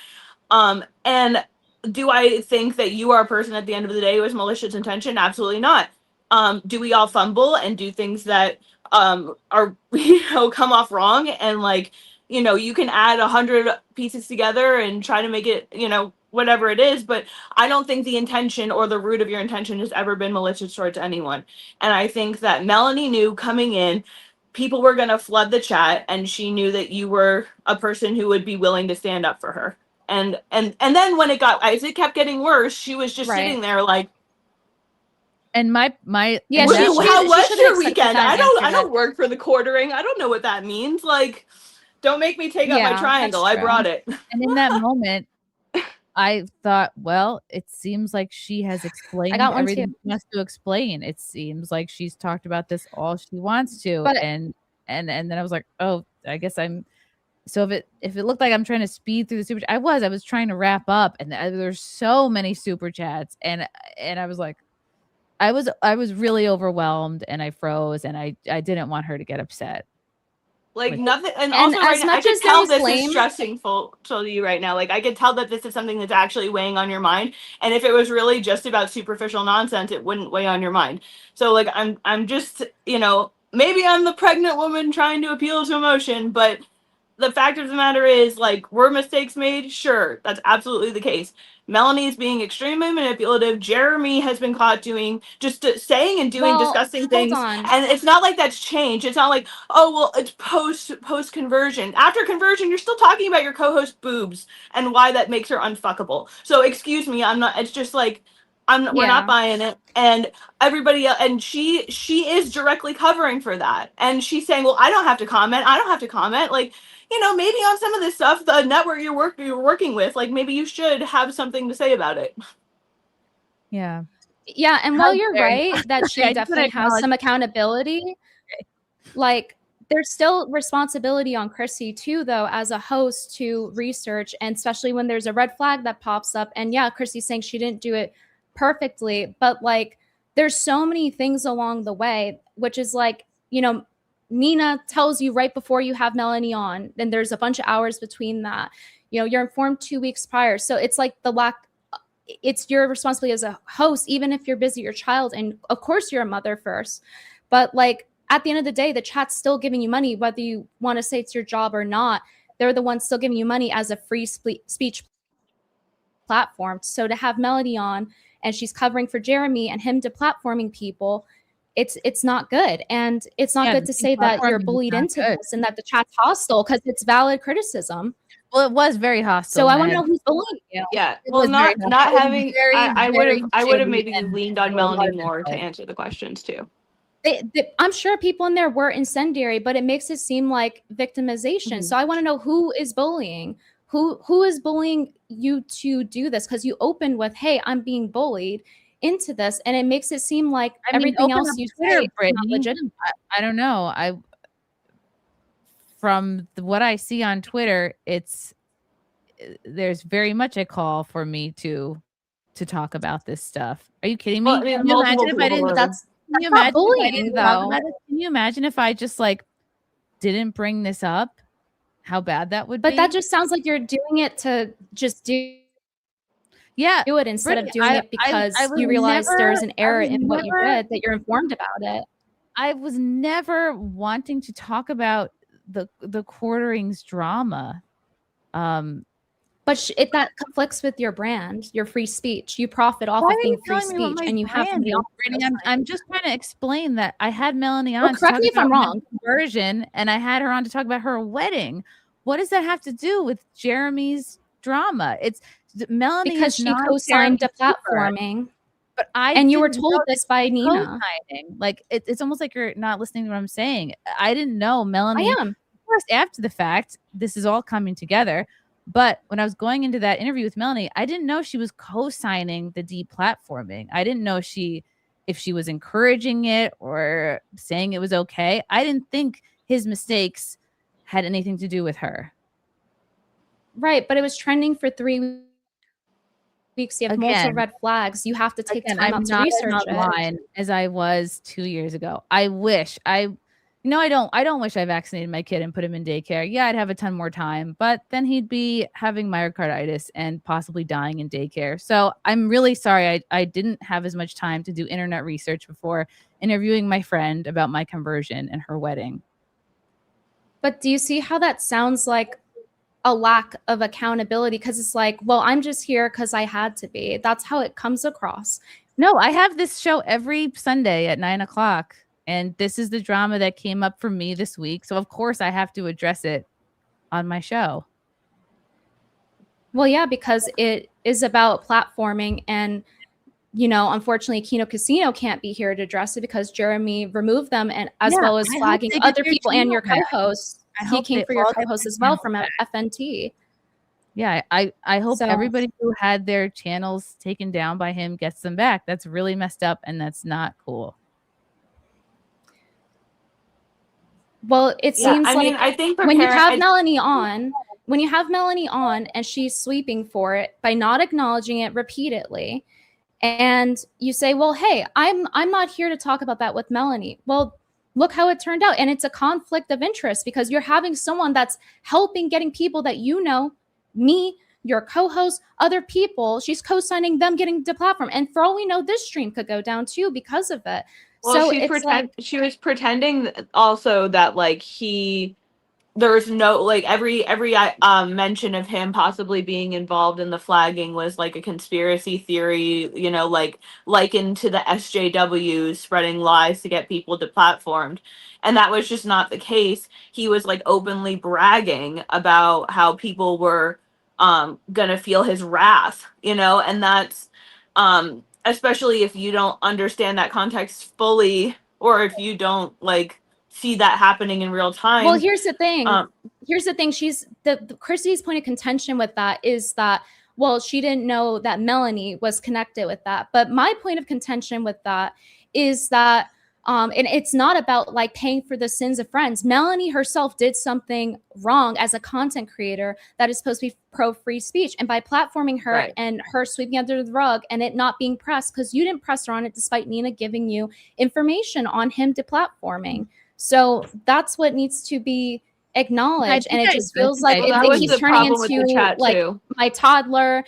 And do I think that you are a person at the end of the day with malicious intention? Absolutely not. Do we all fumble and do things that are come off wrong, and like, you can add 100 pieces together and try to make it, whatever it is, but I don't think the intention or the root of your intention has ever been malicious towards anyone. And I think that Melanie knew coming in, people were going to flood the chat, and she knew that you were a person who would be willing to stand up for her. And then when as it kept getting worse, she was just sitting there like, And my Yeah, how was should've your accepted weekend? that I and don't answered it. work for the quartering. I don't know what that means. Like, don't make me take out my Yeah, triangle. that's I true. brought it. And in that moment, I thought, well, it seems like she has explained got one everything too. she has to explain. It seems like she's talked about this all she wants to. But And then I was like, oh, I guess I'm so if it looked like I'm trying to speed through the super I was trying to wrap up, and there's so many super chats, and I was like, I was really overwhelmed, and I froze, and I didn't want her to get upset. Like nothing, and And also right as now, I much could as there tell was this blame- is stressing to you right now. Like I could tell that this is something that's actually weighing on your mind. And if it was really just about superficial nonsense, it wouldn't weigh on your mind. So like I'm just, maybe I'm the pregnant woman trying to appeal to emotion, but the fact of the matter is, like, were mistakes made? Sure, that's absolutely the case. Melanie's being extremely manipulative. Jeremy has been caught doing saying and doing disgusting hold things, on. and it's not like that's changed. It's not like, oh well, it's post conversion. After conversion, you're still talking about your co-host boobs and why that makes her unfuckable. So excuse me, I'm not. It's just like we're not buying it, and everybody else, and she is directly covering for that, and she's saying, well, I don't have to comment. Like, maybe on some of this stuff, the network you're working with, like maybe you should have something to say about it. Yeah. Yeah, and while you're right that she I just wanna definitely has acknowledge- some accountability, like there's still responsibility on Chrissy too, though, as a host to research, and especially when there's a red flag that pops up. And yeah, Chrissy's saying she didn't do it perfectly, but like there's so many things along the way, which is like, Nina tells you right before you have Melanie on, then there's a bunch of hours between that. You're informed 2 weeks prior. So it's like it's your responsibility as a host, even if you're busy, your child, and of course you're a mother first. But like at the end of the day, the chat's still giving you money, whether you want to say it's your job or not. They're the ones still giving you money as a free speech platform. So to have Melody on and she's covering for Jeremy and him deplatforming people, it's not good. And it's not good to say that you're bullied into this and that the chat's hostile, because it's valid criticism. Well, it was very hostile. So I want to know who's bullying you. Yeah. It Well, was not very- not it was having. very, I very would have shady maybe and leaned on a lot Melanie of more to control. answer the questions too. I'm sure people in there were incendiary, but it makes it seem like victimization. So I want to know who is bullying. Who is bullying you to do this? Because you opened with, "Hey, I'm being bullied into this," and it makes it seem like everything open else up you Twitter, say is not Brittany. legitimate. I don't know. From what I see on Twitter, there's very much a call for me to talk about this stuff. Are you kidding me? Well, I mean, Can you imagine if I multiple didn't? That's Can you not imagine if I bullying, didn't talk though. about it? Can you imagine if I just like didn't bring this up? How bad that would be. But that just sounds like you're doing it to just do it instead of Brittany, doing it because I was you realize there's an error was in what you never- did, that you're informed about it. I was never wanting to talk about the quarterings drama. But that conflicts with your brand, your free speech. You profit off Why of are being you free telling me what speech, my and you have brand somebody is, else. Brittany? I'm just trying to explain that I had Melanie on Well, to correct talk me if I'm about my wrong. conversion, and I had her on to talk about her wedding. What does that have to do with Jeremy's drama? It's Melanie Because is she not co-signed Jeremy's deplatforming. But And you were didn't told know this by Nina. co-signing. Like it's almost like you're not listening to what I'm saying. I didn't know Melanie. I am. Of course, after the fact, this is all coming together. But when I was going into that interview with Melanie, I didn't know she was co-signing the deplatforming. I didn't know if she was encouraging it or saying it was okay. I didn't think his mistakes had anything to do with her. Right, but it was trending for 3 weeks. You have multiple Again, red flags. You have to take time I'm out to not research as it. online as I was 2 years ago. I wish I don't wish I vaccinated my kid and put him in daycare. Yeah, I'd have a ton more time, but then he'd be having myocarditis and possibly dying in daycare. So I'm really sorry I didn't have as much time to do internet research before interviewing my friend about my conversion and her wedding. But do you see how that sounds like a lack of accountability? Because it's like, well, I'm just here because I had to be. That's how it comes across. No, I have this show every Sunday at 9:00. And this is the drama that came up for me this week. So of course I have to address it on my show. Well, yeah, because it is about platforming, and unfortunately, Kino Casino can't be here to address it because Jeremy removed them, and as well as flagging other people and your co-hosts. He came for your co-host as well from FNT. Yeah, I hope So- everybody who had their channels taken down by him gets them back. That's really messed up, and that's not cool. Well, it seems I like mean, I think for when you parent- have I- Melanie on and she's sweeping for it by not acknowledging it repeatedly, and you say, well, hey, I'm not here to talk about that with Melanie. Well, look how it turned out. And it's a conflict of interest because you're having someone that's helping getting people that me, your co-host, other people, she's co-signing them getting the platform. And for all we know, this stream could go down too because of it. Well, So it's she was pretending also that like there's no like every mention of him possibly being involved in the flagging was like a conspiracy theory, like likened to the SJWs spreading lies to get people deplatformed, and that was just not the case. He was like openly bragging about how people were gonna feel his wrath, and that's especially if you don't understand that context fully, or if you don't like see that happening in real time. well, here's the thing. She's the Chrissy's point of contention with that is that, well, she didn't know that Melanie was connected with that. But my point of contention with that is that and it's not about like paying for the sins of friends. Melanie herself did something wrong as a content creator that is supposed to be pro free speech, and by platforming her Right. and her sweeping under the rug and it not being pressed because you didn't press her on it despite Nina giving you information on him deplatforming. So that's what needs to be acknowledged, and it just feels like he's turning into like my toddler,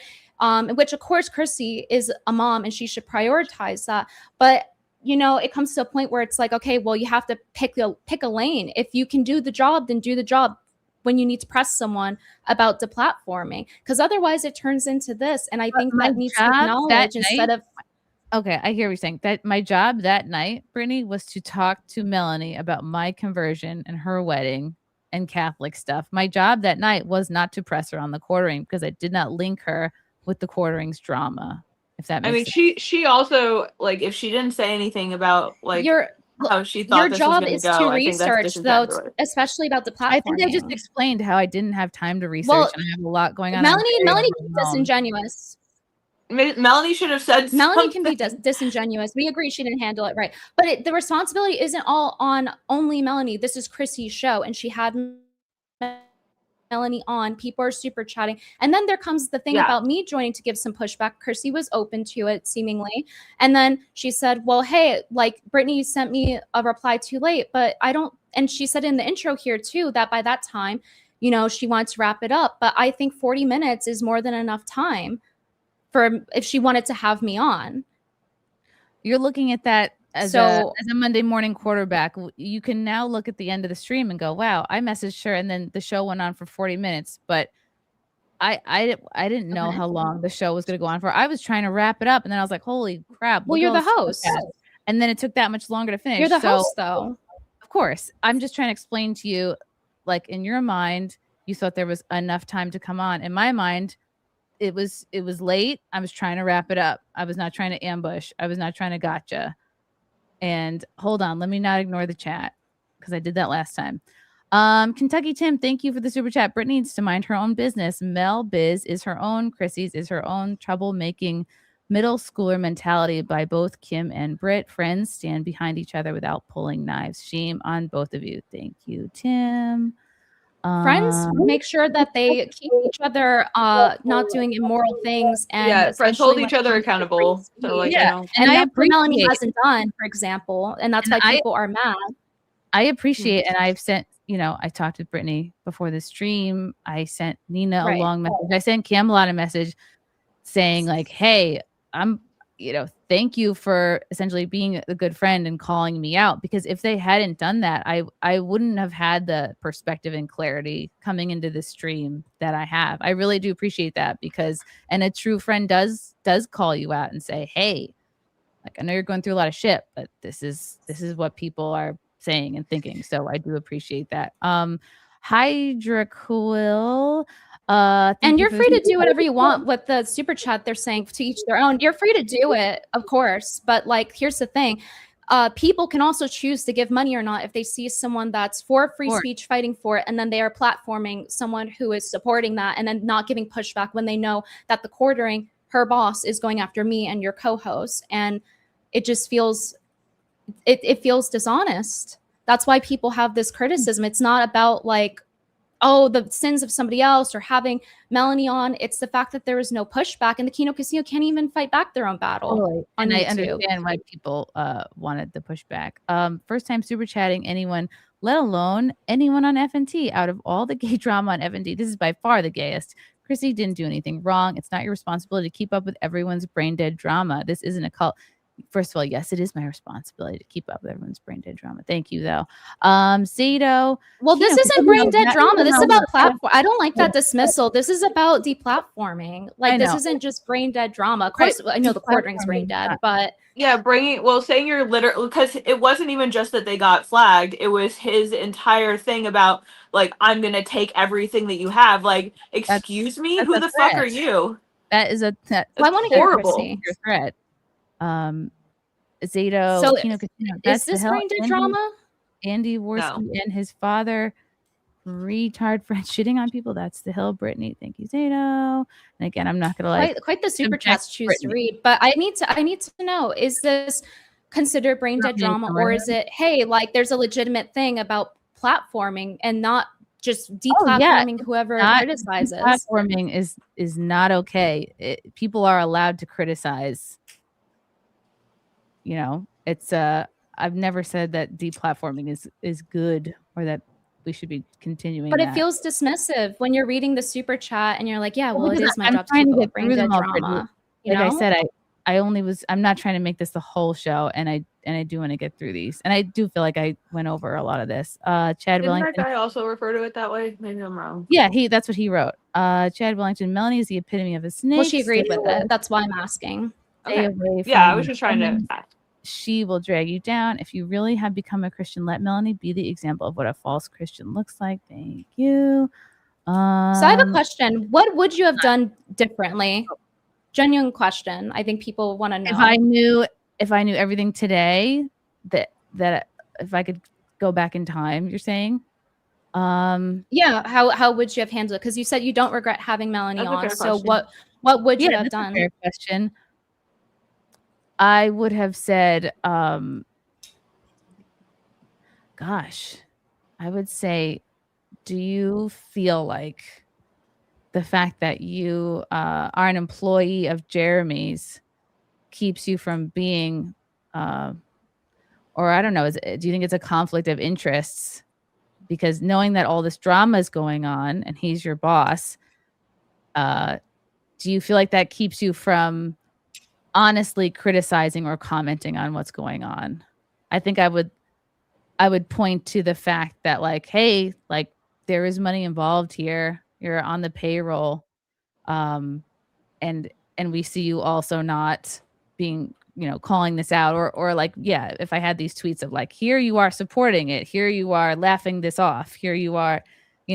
which of course Chrissy is a mom and she should prioritize that. But it comes to a point where it's like, okay, well, you have to pick a lane. If you can do the job, then do the job when you need to press someone about deplatforming, because otherwise it turns into this. And I think that needs to be acknowledged instead of. Okay, I hear what you're saying. That my job that night, Brittany, was to talk to Melanie about my conversion and her wedding and Catholic stuff. My job that night was not to press her on the quartering because I did not link her with the quarterings drama. If that makes sense. she also like if she didn't say anything about like how she thought Your this job was is gonna to go, I think that's research, though, disingenuous. especially about the platform. I think I just explained how I didn't have time to research and I have a lot going on. Melanie can be disingenuous. Melanie should have said Melanie can be disingenuous. We agree she didn't handle it right, but the responsibility isn't all on only Melanie. This is Chrissy's show, and she had Melanie on. People are super chatting, and then there comes the thing about me joining to give some pushback. Chrissy was open to it seemingly, and then she said, well, hey, like Brittany sent me a reply too late, but I don't. And she said in the intro here too that by that time, she wanted to wrap it up, but I think 40 minutes is more than enough time for if she wanted to have me on. You're looking at that as a Monday morning quarterback. You can now look at the end of the stream and go, wow, I messaged her and then the show went on for 40 minutes, but I didn't know how long the show was going to go on for. I was trying to wrap it up and then I was like, holy crap. Well, you're the host. And then it took that much longer to finish. You're the host though. Of course. I'm just trying to explain to you, like in your mind, you thought there was enough time to come on. In my mind, it was late. I was trying to wrap it up. I was not trying to ambush. I was not trying to gotcha. And hold on, let me not ignore the chat because I did that last time. Kentucky Tim, thank you for the super chat. Brittany needs to mind her own business. Mel Biz is her own. Chrissy's is her own. Troublemaking middle schooler mentality by both Kim and Britt. Friends stand behind each other without pulling knives. Shame on both of you. Thank you, Tim. Friends make sure that they keep each other not doing immoral things, and friends hold each other accountable. So like, and that's what Melanie hasn't done, for example, and that's why people are mad. I appreciate, and I've sent, I talked with Brittany before the stream. I sent Nina a long message. I sent Camelot a message saying like, hey, I'm, thank you for essentially being a good friend and calling me out, because if they hadn't done that, I wouldn't have had the perspective and clarity coming into the stream that I have. I really do appreciate that, because, and a true friend does call you out and say, hey, like, I know you're going through a lot of shit, but this is what people are saying and thinking. So I do appreciate that. Hydra Quill. Thank And you you're for free the to do whatever you want with the super chat. They're saying to each their own. You're free to do it, of course. But like, here's the thing. People can also choose to give money or not if they see someone that's for free speech fighting for it, and then they are platforming someone who is supporting that and then not giving pushback when they know that the quartering, her boss, is going after me and your co-host. And it just feels, it feels dishonest. That's why people have this criticism. It's not about like, oh, the sins of somebody else or having Melanie on. It's the fact that there is no pushback, and the Kino Casino can't even fight back their own battle. Totally. On And I YouTube. understand why people wanted the pushback. First time super chatting anyone, let alone anyone on FNT. Out of all the gay drama on FNT, this is by far the gayest. Chrissy didn't do anything wrong. It's not your responsibility to keep up with everyone's brain dead drama. This isn't a cult. First of all, yes, it is my responsibility to keep up with everyone's brain dead drama. Thank you, though. Zato. Well, this isn't brain dead drama. This is about platform. I don't like that dismissal. This is about deplatforming. Like, this isn't just brain dead drama. Of course, I know the quartering's brain dead, but yeah, saying you're literally, because it wasn't even just that they got flagged. It was his entire thing about like, I'm gonna take everything that you have. Like, excuse me, who the fuck are you? That is a I want to hear Chrissy. your threat. Zato. So Kino Casino, is that's this the hell. brain dead drama? Andy Worski and his father, retard friend, shitting on people. That's the hill. Brittany, thank you, Zato. And again, I'm not gonna like Quite the super chats choose to read, but I need to know: is this considered brain dead drama, or is it, hey, like there's a legitimate thing about platforming and not just deplatforming whoever criticizes? Platforming is not okay. People are allowed to criticize. You know, it's I've never said that deplatforming is good or that we should be continuing. But that. It feels dismissive when you're reading the super chat and you're like, yeah, well, it because is my I'm job to trying keep to up get brain through dead them all, drama. Like I said, I'm not trying to make this the whole show, and I do want to get through these, and I do feel like I went over a lot of this. Chad Didn't Wellington. that guy also refer to it that way? Maybe I'm wrong. Yeah, that's what he wrote. Chad Wellington. Melanie is the epitome of a snake. Well, she agreed with it. That's why I'm asking. Stay away from I was just trying to ask. She will drag you down. If you really have become a Christian, let Melanie be the example of what a false Christian looks like. Thank you. So I have a question. What would you have done differently? Genuine question. I think people want to know. If I knew everything today, that if I could go back in time, you're saying? Yeah. How would you have handled it? Because you said you don't regret having Melanie on. So question. what would you have that's done? A fair question. I would have said, gosh, I would say, do you feel like the fact that you are an employee of Jeremy's keeps you from being, or I don't know, do you think it's a conflict of interests? Because knowing that all this drama is going on and he's your boss, do you feel like that keeps you from honestly criticizing or commenting on what's going on? I think I would point to the fact that like, hey, like there is money involved here. You're on the payroll. And we see you also not being, calling this out or like, yeah, if I had these tweets of like, here you are supporting it, here you are laughing this off, here you are, do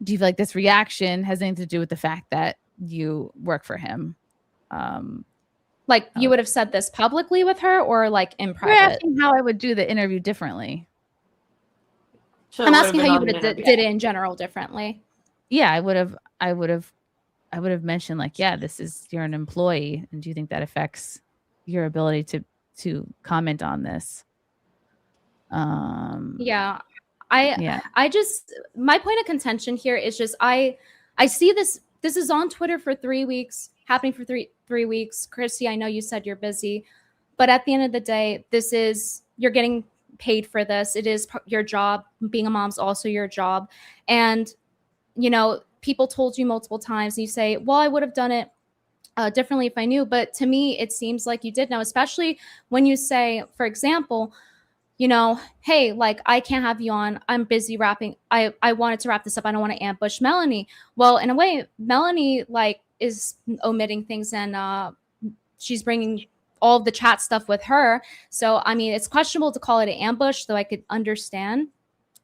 you feel like this reaction has anything to do with the fact that you work for him? Like you would have said this publicly with her or like in private? You're asking how I would do the interview differently. So I'm asking how you would have did it in general differently. Yeah, I would have mentioned like, yeah, you're an employee, and do you think that affects your ability to comment on this? I just, my point of contention here is just I see this is on Twitter for 3 weeks, happening for three weeks. Chrissy, I know you said you're busy, but at the end of the day, you're getting paid for this. It is your job. Being a mom's also your job. And, people told you multiple times, and you say, well, I would have done it differently if I knew. But to me, it seems like you did know, especially when you say, for example, hey, like I can't have you on. I'm busy wrapping. I wanted to wrap this up. I don't want to ambush Melanie. Well, in a way, Melanie like is omitting things, and she's bringing all of the chat stuff with her. So, I mean, it's questionable to call it an ambush, though I could understand.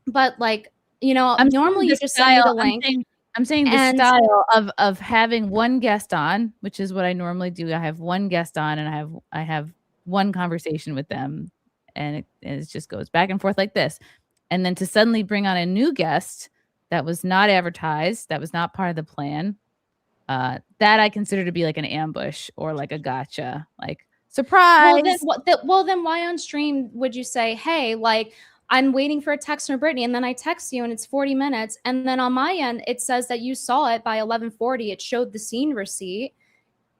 But like, normally you just send me the link. I'm saying the And style of having one guest on, which is what I normally do. I have one guest on, and I have one conversation with them, and it just goes back and forth like this. And then to suddenly bring on a new guest that was not advertised, that was not part of the plan, that I consider to be like an ambush or like a gotcha, like surprise. Well, then why on stream would you say, hey, like, I'm waiting for a text from Brittany, and then I text you and it's 40 minutes. And then on my end, it says that you saw it by 11:40. It showed the scene receipt.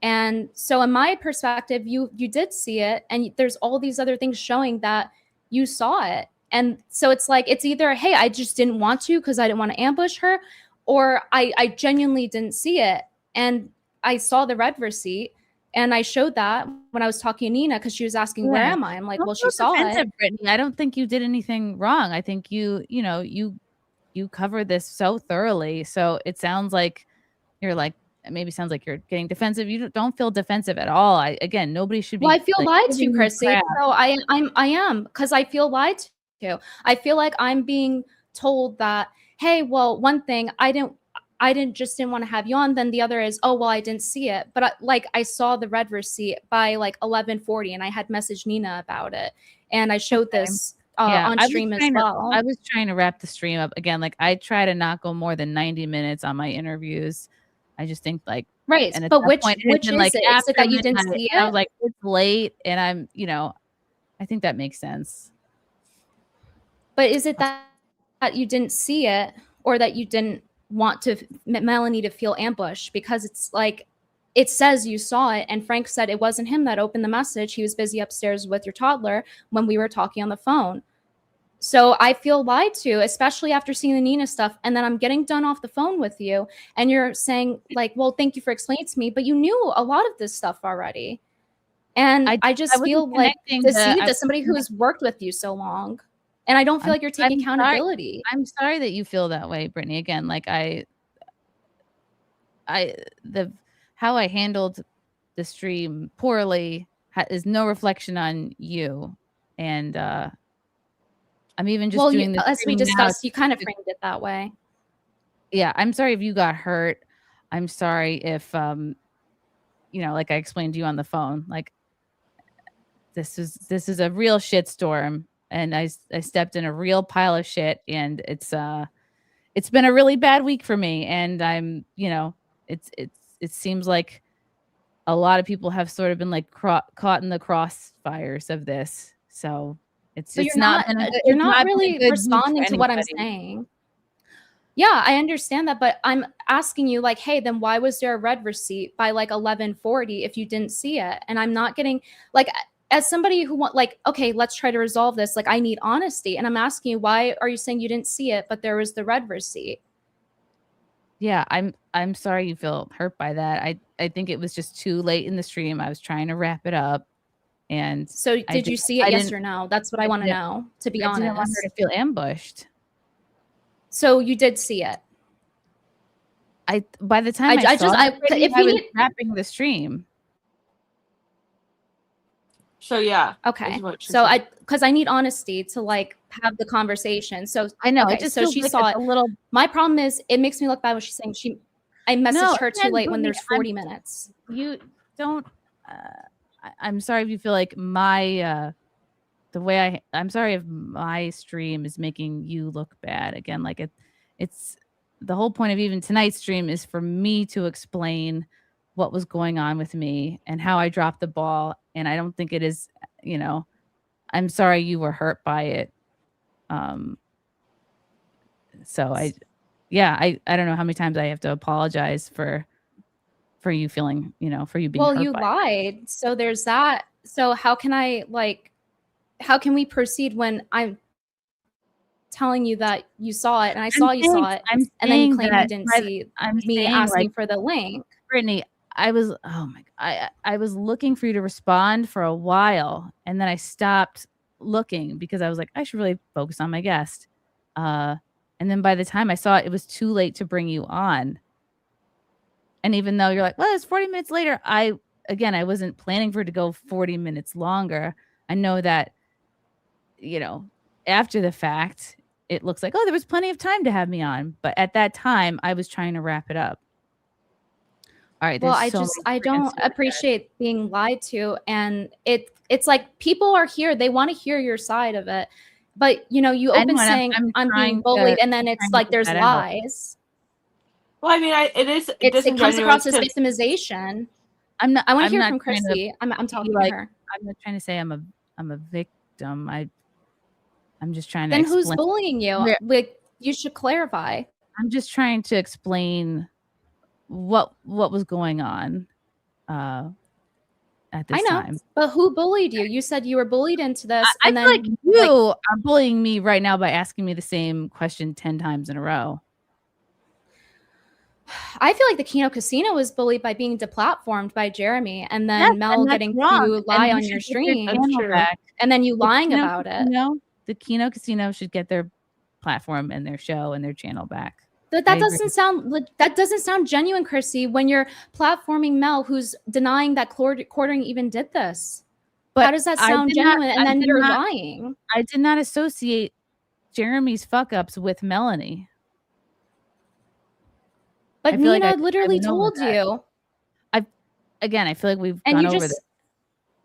And so in my perspective, you did see it. And there's all these other things showing that you saw it. And so it's like, it's either, hey, I just didn't want to because I didn't want to ambush her, or I genuinely didn't see it. And I saw the red receipt. And I showed that when I was talking to Nina because she was asking, where am I? I'm like, well, she saw it. Brittany. I don't think you did anything wrong. I think you covered this so thoroughly. So it sounds like you're like, maybe sounds like you're getting defensive. You don't feel defensive at all. Again, nobody should be. Well, I feel lied to, giving you Chrissy. crap. So I am, because I feel lied to. I feel like I'm being told that, hey, well, one thing I didn't want to have you on. Then the other is, oh, well, I didn't see it. But I saw the red receipt by like 11:40, and I had messaged Nina about it. And I showed this on stream as well. I was trying to wrap the stream up again. Like, I try to not go more than 90 minutes on my interviews. I just think like, right. And But which is like it? Is it that you didn't see it? I was like, it's late, and I'm, I think that makes sense. But is it that you didn't see it, or that you didn't want Melanie to feel ambushed? Because it's like, it says you saw it, and Frank said it wasn't him that opened the message. He was busy upstairs with your toddler when we were talking on the phone. So I feel lied to, especially after seeing the Nina stuff. And then I'm getting done off the phone with you, and you're saying like, well, thank you for explaining it to me, but you knew a lot of this stuff already. And I just feel like to somebody who's worked with you so long. And I don't feel like you're taking accountability. I'm sorry that you feel that way, Brittany. Again, like how I handled the stream poorly is no reflection on you. And I'm even just doing this. As we discussed, you kind of framed it that way. Yeah, I'm sorry if you got hurt. I'm sorry if like I explained to you on the phone, like this is a real shitstorm. And I stepped in a real pile of shit, and it's been a really bad week for me. And I'm, it seems like a lot of people have sort of been like caught in the crossfires of this. So you're not really responding to what I'm saying. Yeah, I understand that, but I'm asking you like, hey, then why was there a red receipt by like 11:40 if you didn't see it? And I'm not getting like, as somebody who okay, let's try to resolve this. Like, I need honesty. And I'm asking you, why are you saying you didn't see it, but there was the red receipt? Yeah, I'm sorry you feel hurt by that. I think it was just too late in the stream. I was trying to wrap it up. And so did you see it, yes or no? That's what I want to know, to be honest. I didn't want her to feel ambushed. So you did see it. By the time I was wrapping the stream. So yeah. Okay. So because I need honesty to like have the conversation. So I know. Okay, so she saw it. My problem is it makes me look bad when she's saying I messaged her too late when there's 40 minutes. You don't. I'm sorry if you feel like my I'm sorry if my stream is making you look bad. Again, like it's the whole point of even tonight's stream is for me to explain what was going on with me and how I dropped the ball. And I don't think it is, I'm sorry you were hurt by it. So I don't know how many times I have to apologize for you feeling, for you being hurt. Well, you lied. So there's that. So how can we proceed when I'm telling you that you saw it and I saw you saw it, and then you claim you didn't see me asking for the link? Brittany, I was looking for you to respond for a while, and then I stopped looking because I was like, I should really focus on my guest. And then by the time I saw it, it was too late to bring you on. And even though you're like, well, it's 40 minutes later, I wasn't planning for it to go 40 minutes longer. I know that, after the fact, it looks like, oh, there was plenty of time to have me on. But at that time, I was trying to wrap it up. All right. Well, there's I don't appreciate being lied to, and it's like people are here, they want to hear your side of it, but you know, you I open know, and saying I'm being bullied, and then it's like there's lies. Well, I mean, It comes across as disingenuous 'cause- victimization. I want to hear not from trying to Chrissy. I'm talking like, to her. I'm not trying to say I'm a victim. I'm just trying to Then who's explain. bullying you? Yeah. Like, you should clarify. I'm just trying to explain what was going on at this I know, time. but who bullied you? You said you were bullied into this, I and feel then like you are bullying me right now by asking me the same question 10 times in a row. I feel like the Kino Casino was bullied by being deplatformed by Jeremy, and then Yes, Mel and that's getting wrong, to and lie you on should your get your stream, channel back. and then you The lying Kino about it. Casino, the Kino Casino should get their platform and their show and their channel back. That doesn't sound genuine, Chrissy, when you're platforming Mel, who's denying that Quartering even did this. But how does that I sound did not- genuine? I And then did you're not- lying. I did not associate Jeremy's fuck ups with Melanie. But I feel like Nina I literally went over told that. you. Again, I feel like we've And gone you over just this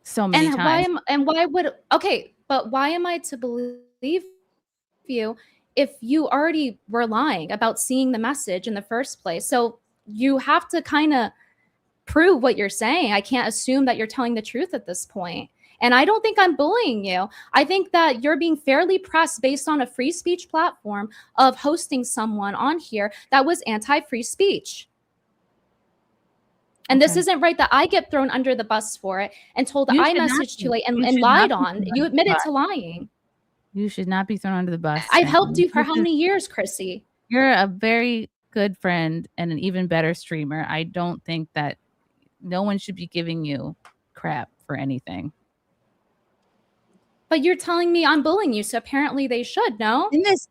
so many times. Why am I to believe you if you already were lying about seeing the message in the first place? So you have to kind of prove what you're saying. I can't assume that you're telling the truth at this point. And I don't think I'm bullying you. I think that you're being fairly pressed based on a free speech platform of hosting someone on here that was anti-free speech. And this isn't right that I get thrown under the bus for it and told that You I should not messaged be. too late and You should lied not be on. thrown You under the admitted bus. to lying. You should not be thrown under the bus. I've helped you for This how is- many years, Chrissy? You're a very good friend and an even better streamer. I don't think that no one should be giving you crap for anything. But you're telling me I'm bullying you, so apparently they should, no?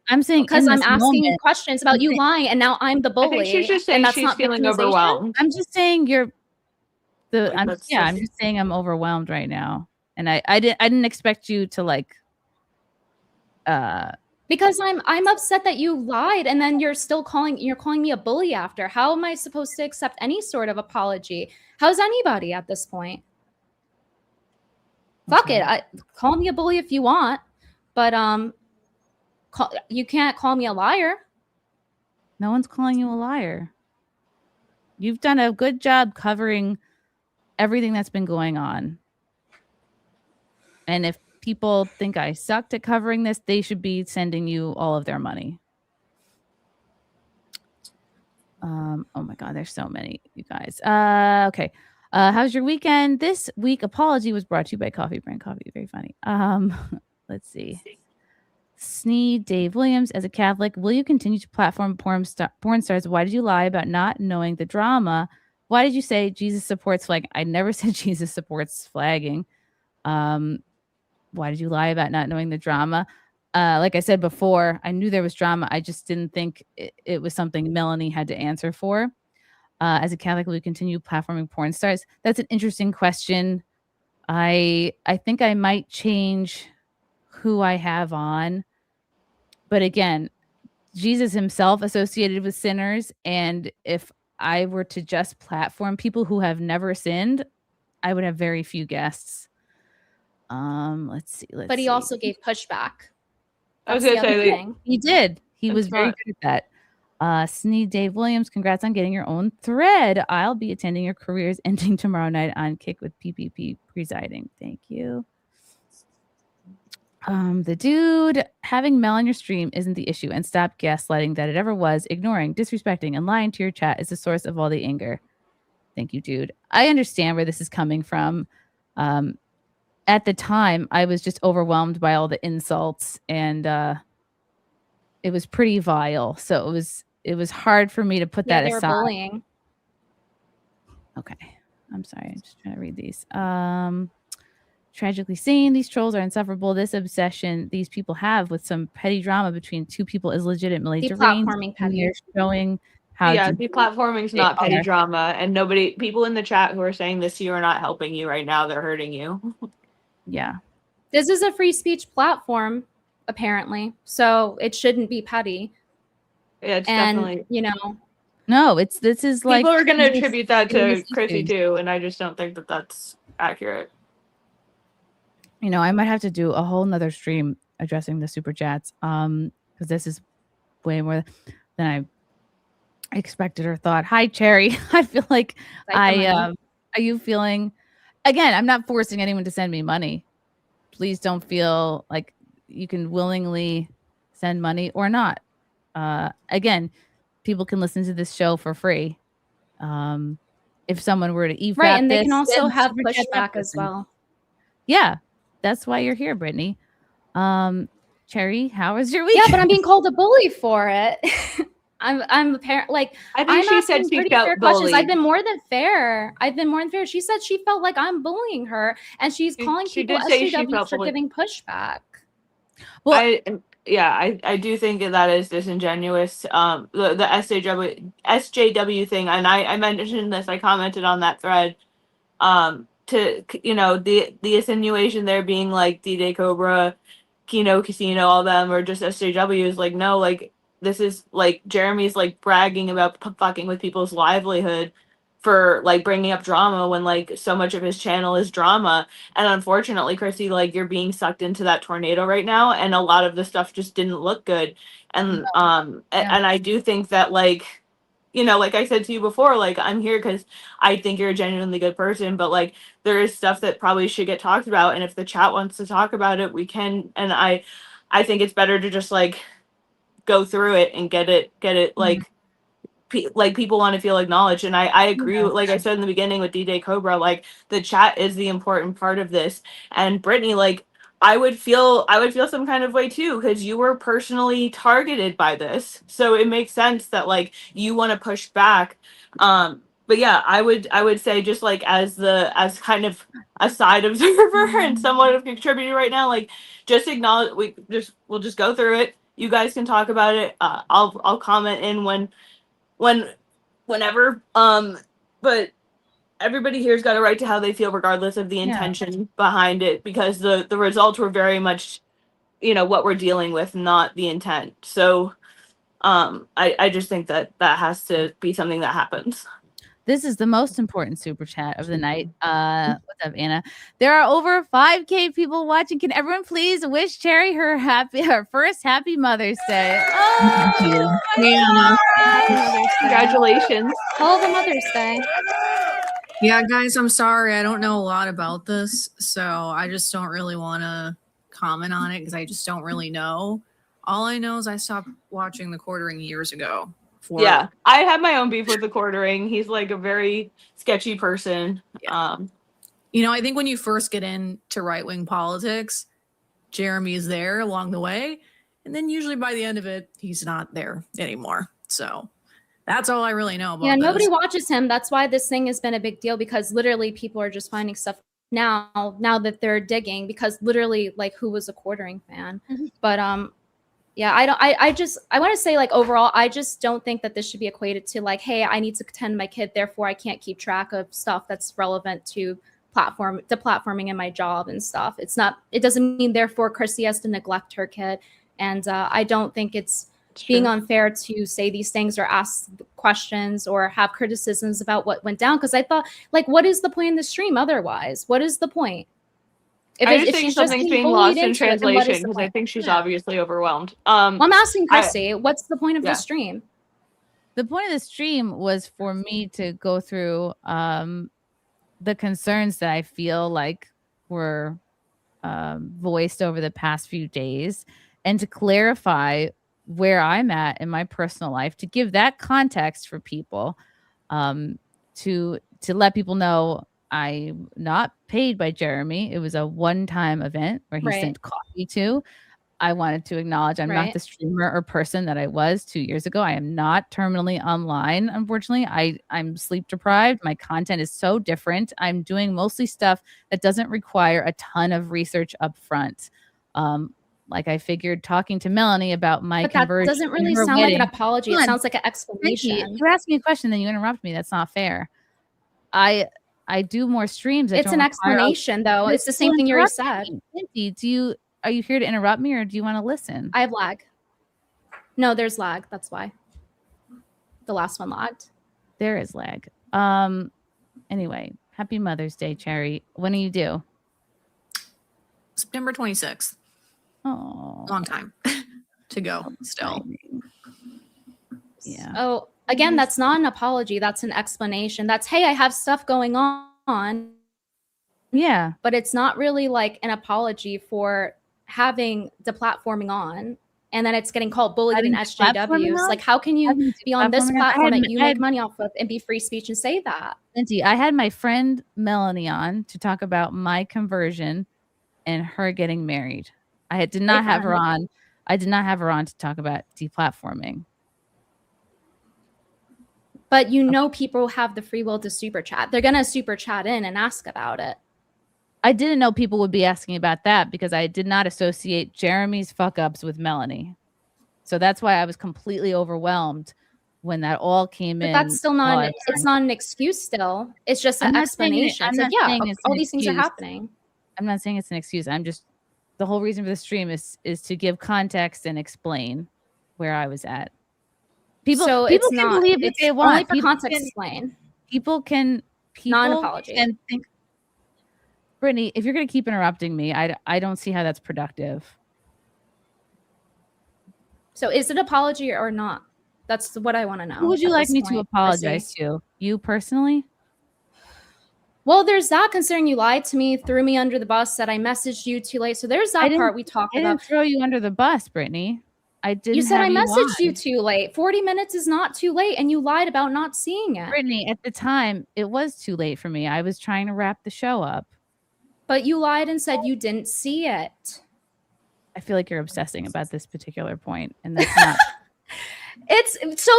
I'm saying because in I'm this asking moment, questions about I'm you saying- lying, and now I'm the bully. think she's just saying and that's she's not feeling victimization? overwhelmed. I'm just saying I'm that's just saying I'm overwhelmed right now. And I didn't expect you to like Because I'm upset that you lied, and then you're calling me a bully after. How am I supposed to accept any sort of apology? How's anybody at this point? Fuck it. Call me a bully if you want, but you can't call me a liar. no one's calling you a liar. You've done a good job covering everything that's been going on. And if people think I sucked at covering this, they should be sending you all of their money. Oh my God, there's so many, you guys. Okay. How's your weekend? This week, apology was brought to you by Coffee Brand Coffee. Very funny. Let's see. Sneed Dave Williams, as a Catholic, will you continue to platform porn stars? Why did you lie about not knowing the drama? Why did you say Jesus supports flagging? I never said Jesus supports flagging. Why did you lie about not knowing the drama? Like I said before, I knew there was drama. I just didn't think it was something Melanie had to answer for. As a Catholic, will you continue platforming porn stars? That's an interesting question. I think I might change who I have on. But again, Jesus himself associated with sinners. And if I were to just platform people who have never sinned, I would have very few guests. Let's see. But he also gave pushback. I was That's gonna the other say thing. He did. He That's was very smart. good at that. Sneed Dave Williams, congrats on getting your own thread. I'll be attending your careers ending tomorrow night on Kick with PPP presiding. Thank you. The dude, having Mel on your stream isn't the issue, and stop gaslighting that it ever was. Ignoring, disrespecting, and lying to your chat is the source of all the anger. Thank you, dude. I understand where this is coming from. At the time, I was just overwhelmed by all the insults, and it was pretty vile. So it was hard for me to put that they were aside. bullying. Okay. I'm sorry. I'm just trying to read these. Tragically sane, these trolls are insufferable. This obsession these people have with some petty drama between two people is legitimately deranged. Deplatforming petty. They're showing how yeah, de- deplatforming's they not petty are. drama, and people in the chat who are saying this to you are not helping you right now. They're hurting you. Yeah. This is a free speech platform. apparently. So it shouldn't be petty. Yeah, it's And definitely. you know, No, this is like People are going to serious- attribute that serious to Chrissy issues. too, and I just don't think that that's accurate. You know, I might have to do a whole nother stream addressing the super chats. Because this is way more than I expected or thought. Hi, Cherry. I feel like are you feeling again, I'm not forcing anyone to send me money. Please don't feel like you can willingly send money or not. Again, people can listen to this show for free. If someone were to EFAP right, and they this, can also then have super chat that pushback as person. well. Yeah, that's why you're here, Brittany. Cherry, how was your week? Yeah, but I'm being called a bully for it. I'm apparent like I think I'm she said asking she pretty felt fair questions. bullied. I've been more than fair. She said she felt like I'm bullying her, and she's calling She people did say she SJWs felt for bullied. giving pushback. Well, I do think that is disingenuous. The SJW thing, and I mentioned this. I commented on that thread. To the insinuation there being like D-Day Cobra, Kino Casino, all them, or just SJWs. Like no, like this is like Jeremy's like bragging about fucking with people's livelihood for like bringing up drama when like so much of his channel is drama. And unfortunately, Chrissy, like you're being sucked into that tornado right now, and a lot of the stuff just didn't look good. And and I do think that like like I said to you before, like I'm here because I think you're a genuinely good person, but like there is stuff that probably should get talked about, and if the chat wants to talk about it, we can. And I think it's better to just like go through it and get it like like people want to feel acknowledged. And I agree like I said in the beginning with D-Day Cobra, like the chat is the important part of this. And Brittany, like I would feel some kind of way too, because you were personally targeted by this, so it makes sense that like you want to push back. But yeah, I would say just like as kind of a side observer and somewhat of a contributor right now, like just acknowledge we'll just go through it. You guys can talk about it. I'll comment in whenever. But everybody here's got a right to how they feel regardless of the intention behind it, because the results were very much what we're dealing with, not the intent. So I just think that has to be something that happens. This is the most important super chat of the night. What's up, Anna? There are over 5K people watching. Can everyone please wish Cherry her first happy Mother's Day? Oh, Congratulations. All the Mother's Day. Yeah, guys, I'm sorry. I don't know a lot about this, so I just don't really want to comment on it because I just don't really know. All I know is I stopped watching The Quartering years ago. Yeah, I have my own beef with The Quartering. He's like a very sketchy person. I think when you first get into right-wing politics, Jeremy is there along the way, and then usually by the end of it, he's not there anymore. So that's all I really know about. Yeah, nobody this. watches him. That's why this thing has been a big deal, because literally people are just finding stuff now that they're digging, because literally like who was a Quartering fan? But yeah, I want to say like overall, I just don't think that this should be equated to like, hey, I need to attend my kid, therefore I can't keep track of stuff that's relevant to platforming in my job and stuff. It doesn't mean therefore Chrissy has to neglect her kid. And I don't think it's being unfair to say these things or ask questions or have criticisms about what went down. Because I thought, like, what is the point in the stream otherwise? What is the point? I just think something's being lost in translation because I think she's obviously overwhelmed. Well, I'm asking Chrissy, what's the point of the stream? The point of the stream was for me to go through the concerns that I feel like were voiced over the past few days, and to clarify where I'm at in my personal life, to give that context for people, to let people know I'm not paid by Jeremy. It was a one-time event where he sent coffee to. I wanted to acknowledge I'm not the streamer or person that I was 2 years ago. I am not terminally online, unfortunately. I'm sleep deprived. My content is so different. I'm doing mostly stuff that doesn't require a ton of research up front. Like I figured talking to Melanie about my conversion. That doesn't really sound like an apology. It sounds like an explanation. You asked me a question, then you interrupt me. That's not fair. I do more streams. It's an explanation, though. It's the same thing you already said. Are you here to interrupt me, or do you want to listen? I have lag. No, there's lag. That's why. The last one lagged. There is lag. Anyway, happy Mother's Day, Cherry. When are you due? September 26th. Oh, long time to go still. Yeah. Oh, again, that's not an apology. That's an explanation. That's, hey, I have stuff going on. Yeah. But it's not really like an apology for having deplatforming on. And then it's getting called bullied in SJWs. Like, how can you be on this platform that you make money off of and be free speech and say that? Lindsay, I had my friend Melanie on to talk about my conversion and her getting married. I did not have her on. I did not have her on to talk about deplatforming. But you know, people have the free will to super chat. They're going to super chat in and ask about it. I didn't know people would be asking about that because I did not associate Jeremy's fuck ups with Melanie. So that's why I was completely overwhelmed when that all came in. But that's still not, it's not an excuse still. It's just an explanation. It's like, yeah, all these things are happening. I'm not saying it's an excuse. I'm just, the whole reason for the stream is to give context and explain where I was at. People can believe what they want. Only for context explain. People can not an apology. And think, Brittany, if you're going to keep interrupting me, I don't see how that's productive. So is it apology or not? That's what I want to know. Who would you like me to apologize to? You personally? Well, there's that, considering you lied to me, threw me under the bus, said I messaged you too late. So there's that part we talked about. I didn't throw you under the bus, Brittany. I didn't. You said I messaged on. you too late. 40 minutes is not too late, and you lied about not seeing it. Brittany, at the time, it was too late for me. I was trying to wrap the show up. But you lied and said you didn't see it. I feel like you're obsessing about this particular point, and that's not. It's so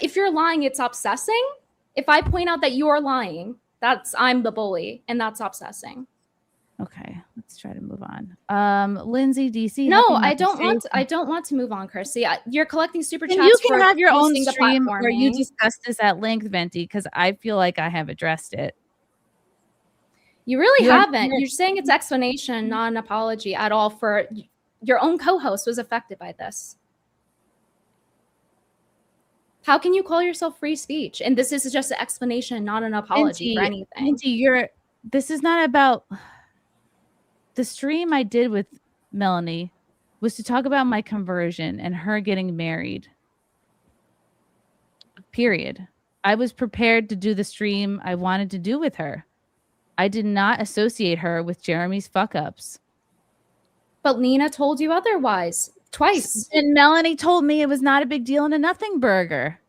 if you're lying, it's obsessing. If I point out that you're lying, I'm the bully, and that's obsessing. Okay, let's try to move on. Lindsay, DC. No, I don't want to move on, Chrissy. You're collecting super chats. You can have your own stream where you discuss this at length, Venti, because I feel like I have addressed it. You really haven't. You're saying it's explanation, not an apology at all. For your own co-host was affected by this. How can you call yourself free speech? And this is just an explanation, not an apology for anything. Lindsay, this is not about. The stream I did with Melanie was to talk about my conversion and her getting married. Period. I was prepared to do the stream I wanted to do with her. I did not associate her with Jeremy's fuck-ups. But Lena told you otherwise twice. And Melanie told me it was not a big deal and a nothing burger.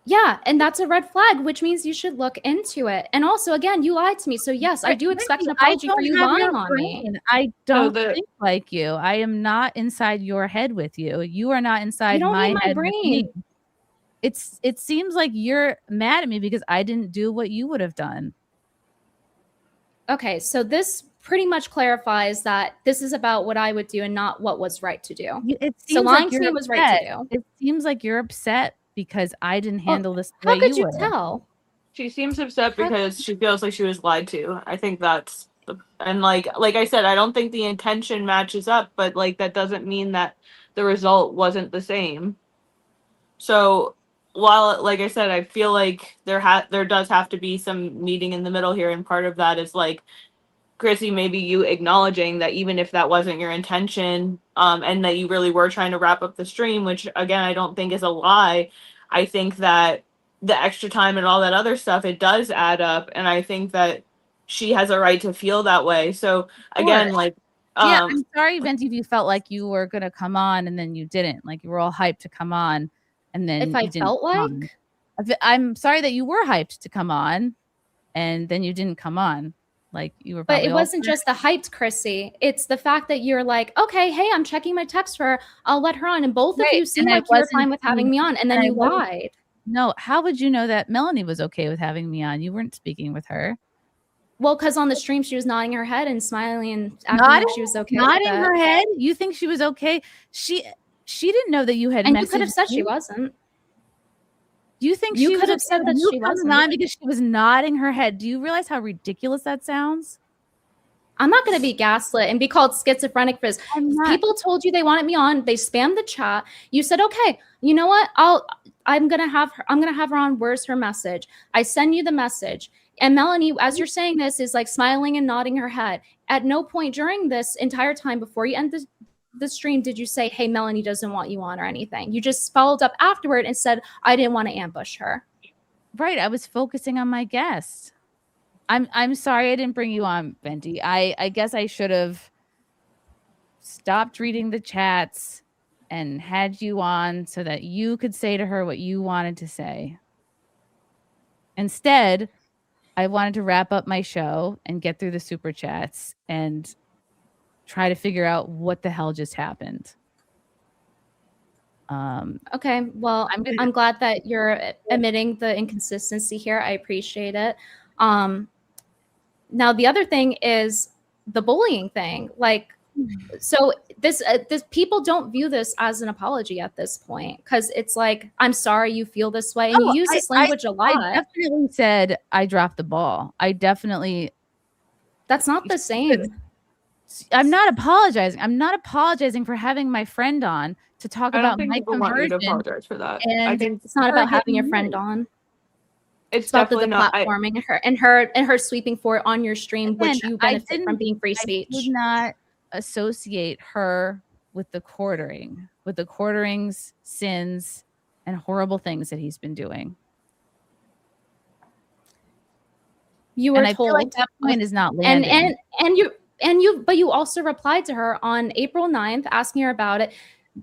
Yeah, and that's a red flag, which means you should look into it. And also, again, you lied to me. So yes, I do expect an apology for you lying on me. I don't think like you. I am not inside your head with you. You are not inside my head with me. It seems like you're mad at me because I didn't do what you would have done. Okay, so this pretty much clarifies that this is about what I would do and not what was right to do. So lying to me was right to do. It seems like you're upset because I didn't handle this the way how could you would. tell? She seems upset because she feels like she was lied to. I think that's and like I said, I don't think the intention matches up, but like that doesn't mean that the result wasn't the same. So while, like I said, I feel like there does have to be some meeting in the middle here, and part of that is like Chrissy, maybe you acknowledging that even if that wasn't your intention, and that you really were trying to wrap up the stream, which again, I don't think is a lie. I think that the extra time and all that other stuff, it does add up. And I think that she has a right to feel that way. So again, like, yeah, I'm sorry, Venti, if you felt like you were going to come on and then you didn't, like you were all hyped to come on and then if I felt like, I'm sorry that you were hyped to come on and then you didn't come on. Like you were, but it wasn't just the hyped Chrissy. It's the fact that you're like, okay, hey, I'm checking my text for her. I'll let her on. And both of you seem like you were fine with having me on. And then you lied. No, how would you know that Melanie was okay with having me on? You weren't speaking with her. Well, because on the stream, she was nodding her head and smiling and acting like she was okay. Nodding her head? You think she was okay? She didn't know that you had. And you could have said she wasn't. Do you think you could have said that she wasn't because she was nodding her head? Do you realize how ridiculous that sounds? I'm not going to be gaslit and be called schizophrenic for this. I'm not. People told you they wanted me on. They spammed the chat. You said, okay, you know what? I'm going to have her on. Where's her message? I send you the message. And Melanie, as you're saying this, is like smiling and nodding her head. At no point during this entire time before you end the stream did you say, hey, Melanie doesn't want you on or anything. You just followed up afterward and said, I didn't want to ambush her. Right. I was focusing on my guest. I'm sorry I didn't bring you on, Venti. I guess I should have stopped reading the chats and had you on so that you could say to her what you wanted to say. Instead, I wanted to wrap up my show and get through the super chats and try to figure out what the hell just happened. Okay, well, I'm glad that you're admitting the inconsistency here. I appreciate it. Now the other thing is the bullying thing. Like, so this people don't view this as an apology at this point because it's like, I'm sorry you feel this way, and you use this language a lot. I definitely said I dropped the ball. That's not the same. I'm not apologizing. I'm not apologizing for having my friend on to talk I don't about think my people want you conversion. to apologize for that. And I think it's not about having your friend on. It's about the definitely not. deplatforming and her sweeping for it on your stream, which you benefit from being free speech. I did not associate her with the quartering's sins and horrible things that he's been doing. You were and I told feel like that point is not landing. But you also replied to her on April 9th asking her about it.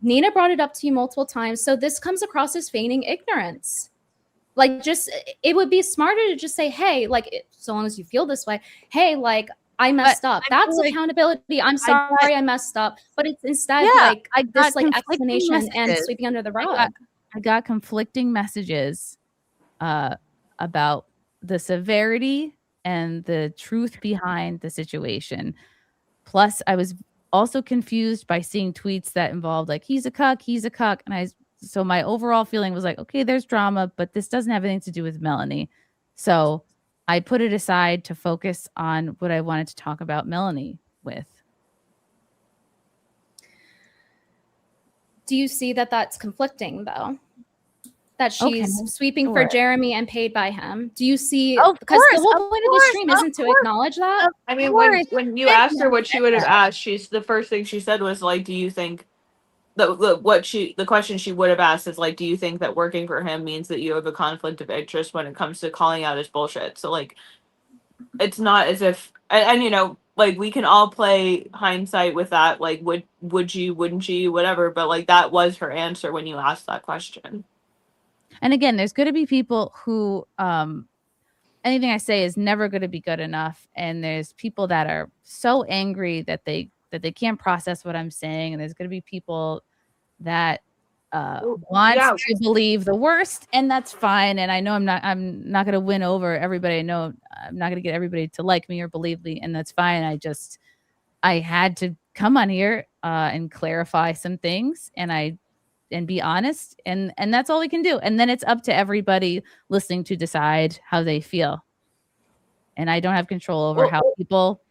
Nina brought it up to you multiple times. So this comes across as feigning ignorance. Like, just, it would be smarter to just say, hey, like, so long as you feel this way, hey, like, I messed up. That's accountability. I'm sorry I messed up. But it's instead like this like explanation and sweeping under the rug. I got conflicting messages about the severity and the truth behind the situation. Plus, I was also confused by seeing tweets that involved like, he's a cuck. And so my overall feeling was like, okay, there's drama, but this doesn't have anything to do with Melanie. So I put it aside to focus on what I wanted to talk about Melanie with. Do you see that that's conflicting though? That she's sweeping for Jeremy and paid by him. Do you see? Because the whole point of the stream isn't to acknowledge that. I mean, when you asked her what she would have asked, the first thing she said was like, "Do you think the question she would have asked is like, do you think that working for him means that you have a conflict of interest when it comes to calling out his bullshit?" So like, it's not as if and you know, like, we can all play hindsight with that. Like, would you, wouldn't you, whatever. But like, that was her answer when you asked that question. And again, there's going to be people who anything I say is never going to be good enough. And there's people that are so angry that they can't process what I'm saying. And there's going to be people that want to believe the worst, and that's fine. And I know I'm not going to win over everybody. I know I'm not going to get everybody to like me or believe me, and that's fine. I had to come on here and clarify some things, and be honest, and that's all we can do. And then it's up to everybody listening to decide how they feel. And I don't have control over how people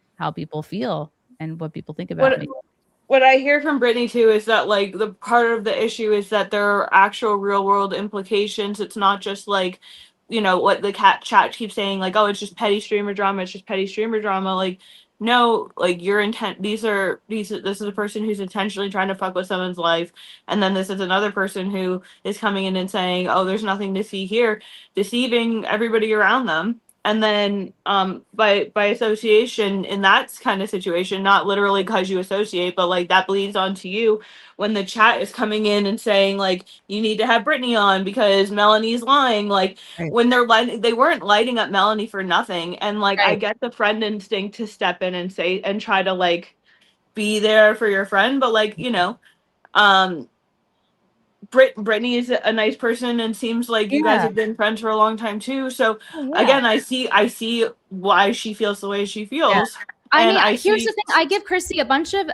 feel and what people think about me. What I hear from Brittany too is that like the part of the issue is that there are actual real world implications. It's not just like, you know, what the chat keeps saying, like, oh, it's just petty streamer drama. It's just petty streamer drama. Like, no, like, your intent, this is a person who's intentionally trying to fuck with someone's life. And then this is another person who is coming in and saying, oh, there's nothing to see here, deceiving everybody around them. And then by association in that kind of situation, not literally because you associate, but like that bleeds onto you when the chat is coming in and saying like, you need to have Brittany on because Melanie's lying. Like when they weren't lighting up Melanie for nothing. And like, I get the friend instinct to step in and say, and try to like be there for your friend. But like, you know, Brittany is a nice person and seems like you guys have been friends for a long time too. So again, I see why she feels the way she feels. I And mean, I here's see the thing.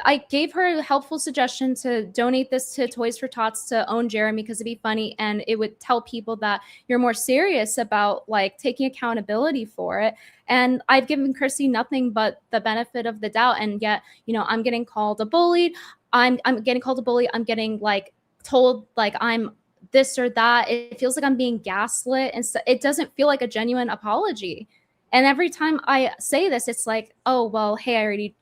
I gave her a helpful suggestion to donate this to Toys for Tots to own Jeremy because it'd be funny and it would tell people that you're more serious about like taking accountability for it. And I've given Chrissy nothing but the benefit of the doubt. And yet, you know, I'm getting called a bully. I'm getting called a bully. I'm getting like told like I'm this or that. It feels like I'm being gaslit, and so it doesn't feel like a genuine apology. And every time I say this, it's like, oh, well, hey,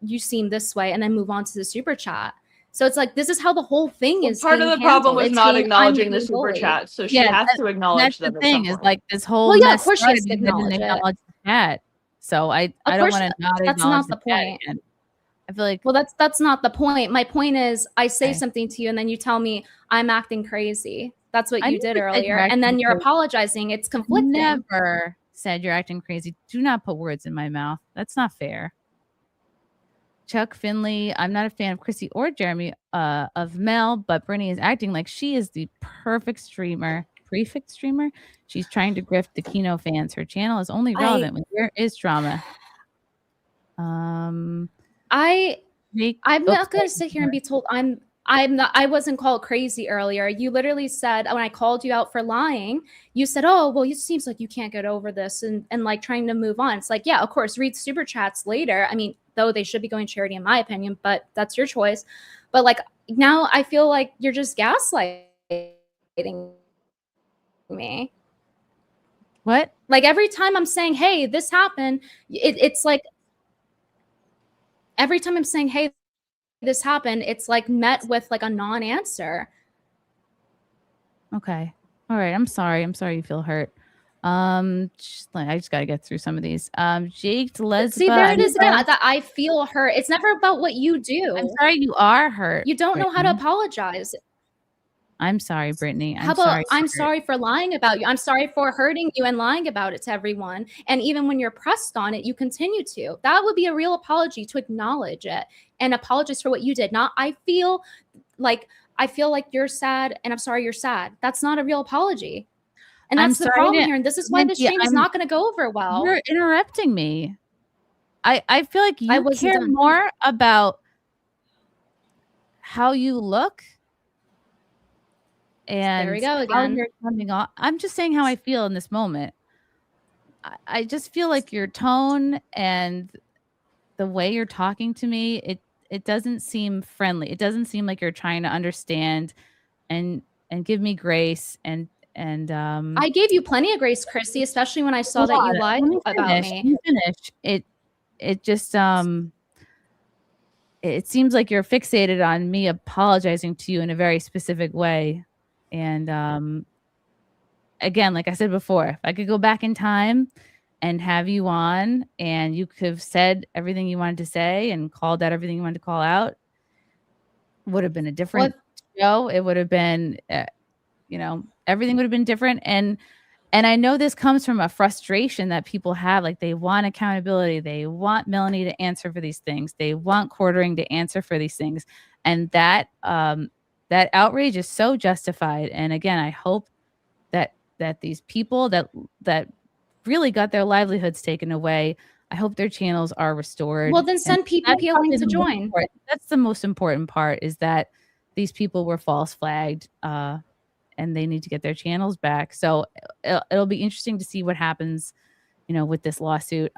you seem this way, and then move on to the super chat. So it's like, this is how the whole thing is part of being the problem handled. was It's not being, I'm acknowledging the being super bullied. chat, so she has to acknowledge That's them the at some thing is point. like this whole Well, yeah, of mess course she has started to because you didn't acknowledge it. acknowledge the chat. So I Of don't course, want to not that's acknowledge not the the chat point. again. I feel like Well, that's not the point. My point is, I say Okay. something to you, and then you tell me I'm acting crazy. That's what I you did never said you're earlier, and then acting you're crazy. apologizing. It's conflicting. Never said you're acting crazy. Do not put words in my mouth. That's not fair. Chuck Finley, I'm not a fan of Chrissy or Jeremy of Mel, but Brittany is acting like she is the perfect streamer. Prefect streamer. She's trying to grift the Kino fans. Her channel is only relevant when there is drama. I'm not going to sit here and be told I wasn't called crazy earlier. You literally said when I called you out for lying, you said, "Oh, well, it seems like you can't get over this," and like trying to move on. It's like, yeah, of course, read super chats later. I mean, though they should be going to charity in my opinion, but that's your choice. But like now, I feel like you're just gaslighting me. What? Like every time I'm saying, "Hey, this happened," it's like every time I'm saying, "Hey, this happened," it's like met with like a non-answer. Okay. All right. I'm sorry. I'm sorry you feel hurt. I just gotta get through some of these. Jake Lesba. See, there it is again. That I feel hurt. It's never about what you do. I'm sorry you are hurt. You don't know how to Brittany. apologize. I'm sorry, Brittany. How about I'm for- sorry for lying about you. I'm sorry for hurting you and lying about it to everyone. And even when you're pressed on it, you continue to. That would be a real apology, to acknowledge it and apologize for what you did. Not I feel like you're sad and I'm sorry you're sad. That's not a real apology. And that's the problem here. And this is why the stream is not going to go over well. You're interrupting me. I feel like you care done. more about how you look. And there we go how again. you're coming off. I'm just saying how I feel in this moment. I just feel like your tone and the way you're talking to me, it doesn't seem friendly. It doesn't seem like you're trying to understand and give me grace and I gave you plenty of grace, Chrissy, especially when I saw that you lied about me. Let me finish. It just it seems like you're fixated on me apologizing to you in a very specific way. And again, like I said before, if I could go back in time and have you on and you could have said everything you wanted to say and called out everything you wanted to call out, would have been a different show. It would have been, everything would have been different. And I know this comes from a frustration that people have. Like they want accountability. They want Melanie to answer for these things. They want Quartering to answer for these things. And that outrage is so justified. And again, I hope that these people that really got their livelihoods taken away, I hope their channels are restored. Well, then send people appealing to join. That's the most important part, is that these people were false flagged and they need to get their channels back. So it'll be interesting to see what happens, with this lawsuit.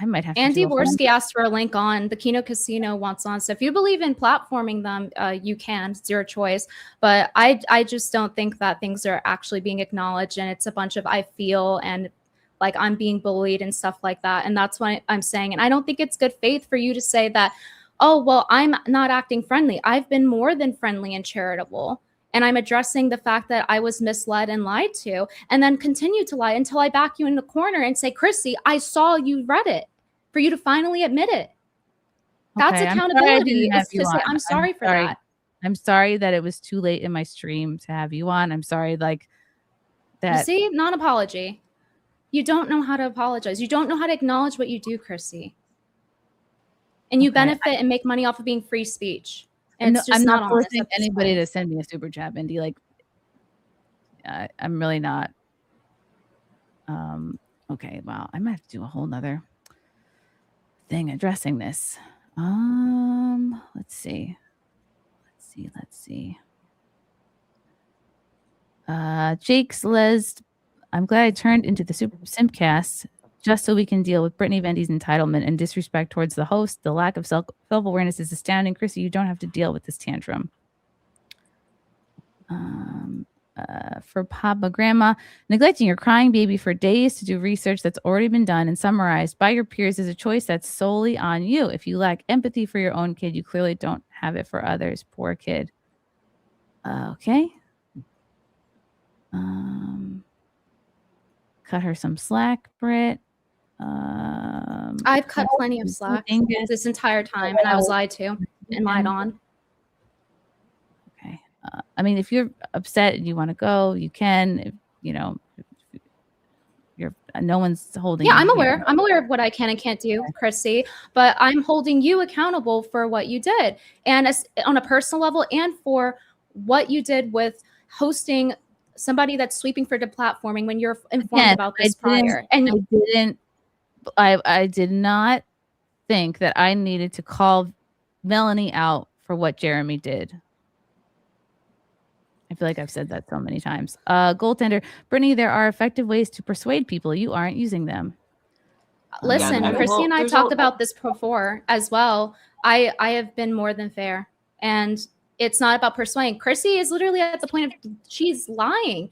I might have to Andy do a Worski asked for a link on the Kino Casino wants on. So if you believe in platforming them, you can. It's your choice. But I just don't think that things are actually being acknowledged, and it's a bunch of I feel and like I'm being bullied and stuff like that. And that's what I'm saying. And I don't think it's good faith for you to say that, oh, well, I'm not acting friendly. I've been more than friendly and charitable. And I'm addressing the fact that I was misled and lied to, and then continue to lie until I back you in the corner and say, Chrissy, I saw you read it, for you to finally admit it. That's accountability. I'm sorry for that. I'm sorry that it was too late in my stream to have you on. I'm sorry, like that. You see, non-apology. You don't know how to apologize. You don't know how to acknowledge what you do, Chrissy. And you benefit and make money off of being free speech. And it's just I'm not not honest forcing at this anybody point. to send me a super chat, Mindy. Like, I'm really not. Okay, wow. I might have to do a whole nother thing addressing this. Let's see. Jake's Les. I'm glad I turned into the Super SimpCast just so we can deal with Brittany Vendy's entitlement and disrespect towards the host. The lack of self-awareness is astounding. Chrissy, you don't have to deal with this tantrum. For Papa Grandma, neglecting your crying baby for days to do research that's already been done and summarized by your peers is a choice that's solely on you. If you lack empathy for your own kid, you clearly don't have it for others. Poor kid. Okay. Cut her some slack, Britt. I've cut plenty of slack this entire time, and I was lied to and lied on. Okay. I mean, if you're upset and you want to go, you can. If, you're no one's holding. Yeah, you I'm aware. here. I'm aware of what I can and can't do, Chrissy. But I'm holding you accountable for what you did, and on a personal level, and for what you did with hosting somebody that's sweeping for deplatforming when you're informed about this prior. And I did not think that I needed to call Melanie out for what Jeremy did. I feel like I've said that so many times. Goaltender, Brittany, there are effective ways to persuade people. You aren't using them. Listen, Chrissy and I talked about this before as well. I have been more than fair, and it's not about persuading. Chrissy is literally at the point of she's lying.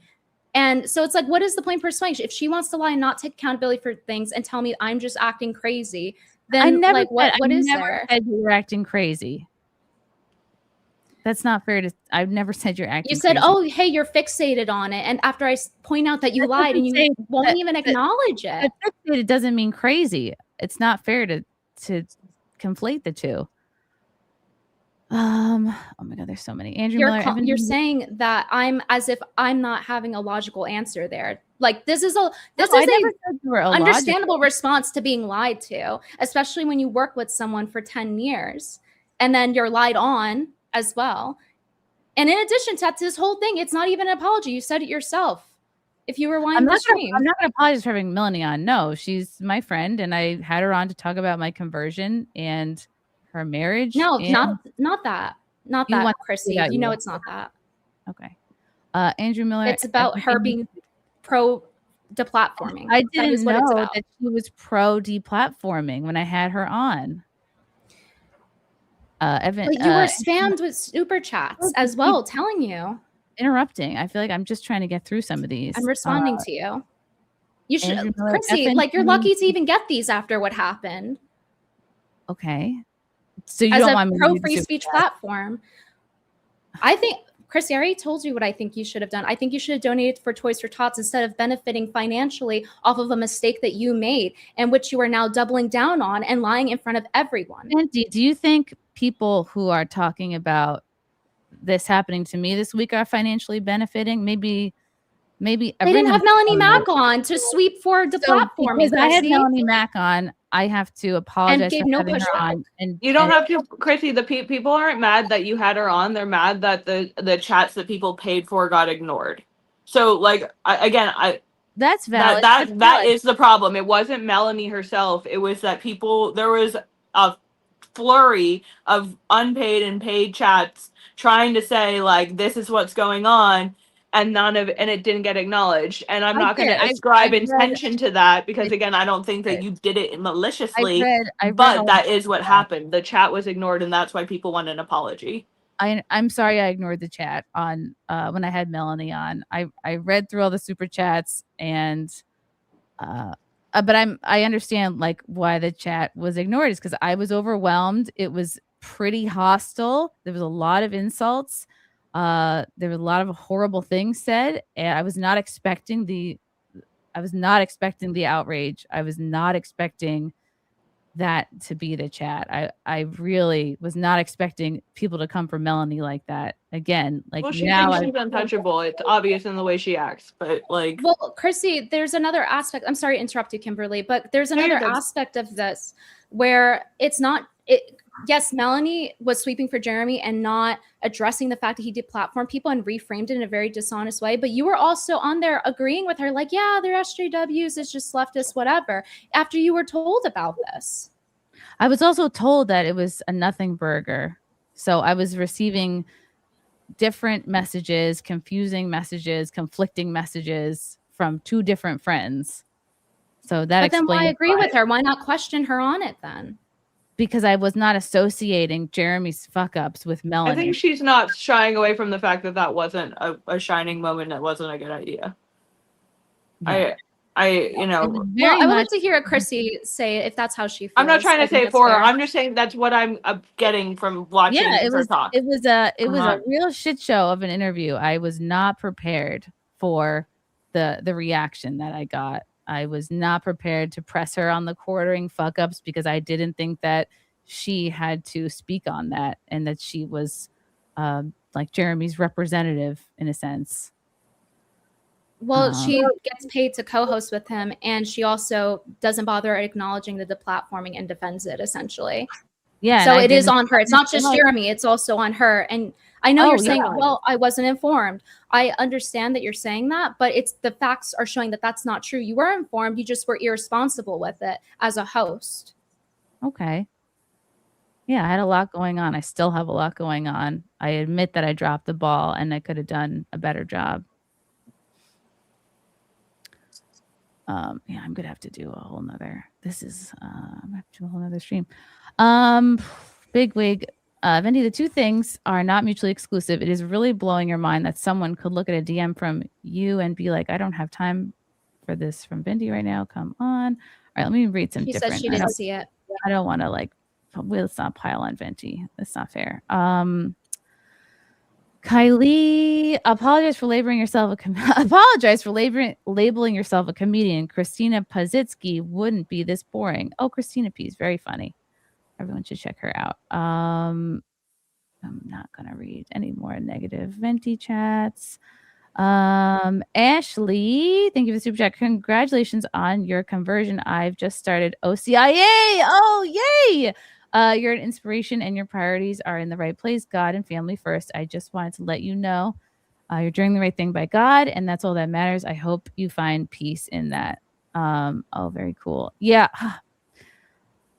And so it's like, what is the point of persuading? If she wants to lie and not take accountability for things and tell me I'm just acting crazy, then I never what is never there? said you were acting crazy. That's not fair to. I've never said you're acting. You said, crazy. "Oh, hey, you're fixated on it," and after I point out that you lied and you won't even acknowledge it. Fixated doesn't mean crazy. It's not fair to conflate the two. Oh my God, there's so many. Andrew Miller. You're saying that I'm as if I'm not having a logical answer there. Like this is a understandable response to being lied to, especially when you work with someone for 10 years and then you're lied on as well. And in addition to this whole thing, it's not even an apology. You said it yourself. If you rewind the stream, I'm not going to apologize for having Melanie on. No, she's my friend, and I had her on to talk about my conversion and her marriage. No, and not that, Chrissy. You know it's not that. Okay. Andrew Miller. It's about her being pro deplatforming. I didn't know that she was pro deplatforming when I had her on. Evan, but you were spammed with super chats as well, telling you. Interrupting. I feel like I'm just trying to get through some of these. I'm responding to you. You should, Miller, Chrissy, like you're lucky to even get these after what happened. Okay. So you as don't a want me pro to free speech platform. I think, Chrissy, I already told you what I think you should have done. I think you should have donated for Toys for Tots instead of benefiting financially off of a mistake that you made and which you are now doubling down on and lying in front of everyone. Andy, do you think people who are talking about this happening to me this week are financially benefiting? Maybe they didn't have Melanie Mack on to sweep for the platform. Because I had Melanie Mack on, I have to apologize and gave for no having her pushback. on. And You don't have to, Chrissy. The people aren't mad that you had her on. They're mad that the chats that people paid for got ignored. So, like, that's valid. That is the problem. It wasn't Melanie herself. It was that there was a flurry of unpaid and paid chats trying to say like this is what's going on, and it didn't get acknowledged. And I'm not going to ascribe intention to that because again, I don't think that you did it maliciously. But that is what happened. The chat was ignored, and that's why people want an apology. I'm sorry I ignored the chat on when I had Melanie on. I read through all the super chats and but I understand like why the chat was ignored is because I was overwhelmed. It was pretty hostile. There was a lot of insults. There were a lot of horrible things said, and I was not expecting the outrage. I was not expecting that to be the chat. I really was not expecting people to come for Melanie like that. Again, like well, she now thinks she's untouchable. It's obvious in the way she acts, but like, well, Chrissy, there's another aspect. I'm sorry to interrupt you, Kimberly, but there's another aspect of this where it's not it. Yes, Melanie was sweeping for Jeremy and not addressing the fact that he deplatformed people and reframed it in a very dishonest way. But you were also on there agreeing with her, like, yeah, they're SJWs, it's just leftist, whatever, after you were told about this. I was also told that it was a nothing burger. So I was receiving different messages, confusing messages, conflicting messages from 2 different friends. So that But then why explains agree with her? Why not question her on it then? because I was not associating Jeremy's fuck ups with I Melanie. think she's not shying away from the fact that that wasn't a shining moment. That wasn't a good idea. Yeah. You know, Well, I would like to hear Chrissy say if that's how she feels. I'm not trying I to think say it it's for her. fair. I'm just saying that's what I'm getting from watching Yeah, it her was talk. it was a real shit show of an interview. I was not prepared for the reaction that I got. I was not prepared to press her on the quartering fuck ups because I didn't think that she had to speak on that and that she was like Jeremy's representative in a sense. Well, she gets paid to co-host with him, and she also doesn't bother acknowledging the deplatforming and defends it essentially. Yeah, So and I it is didn't- on her. It's not just like- Jeremy; it's also on her. And I know Oh, you're saying, yeah. "Well, I wasn't informed." I understand that you're saying that, but it's the facts are showing that that's not true. You were informed; you just were irresponsible with it as a host. Okay. Yeah, I had a lot going on. I still have a lot going on. I admit that I dropped the ball and I could have done a better job. Yeah, I'm gonna have to do a whole nother. This is I'm gonna have to do a whole nother stream. Big wig. Vendi, the 2 things are not mutually exclusive. It is really blowing your mind that someone could look at a DM from you and be like, I don't have time for this from Vendi right now. Come on. All right, let me read some She different. said she didn't see it. I don't want to like let's not pile on Venti. That's not fair. Kylie, apologize for labeling yourself labeling yourself a comedian. Christina Pazitsky wouldn't be this boring. Oh, Christina P is very funny. Everyone should check her out. I'm not gonna read any more negative Venti chats. Ashley, thank you for the super chat. Congratulations on your conversion. I've just started OCIA. Oh, yay! You're an inspiration and your priorities are in the right place. God and family first. I just wanted to let you know you're doing the right thing by God, and that's all that matters. I hope you find peace in that. Oh, very cool. Yeah.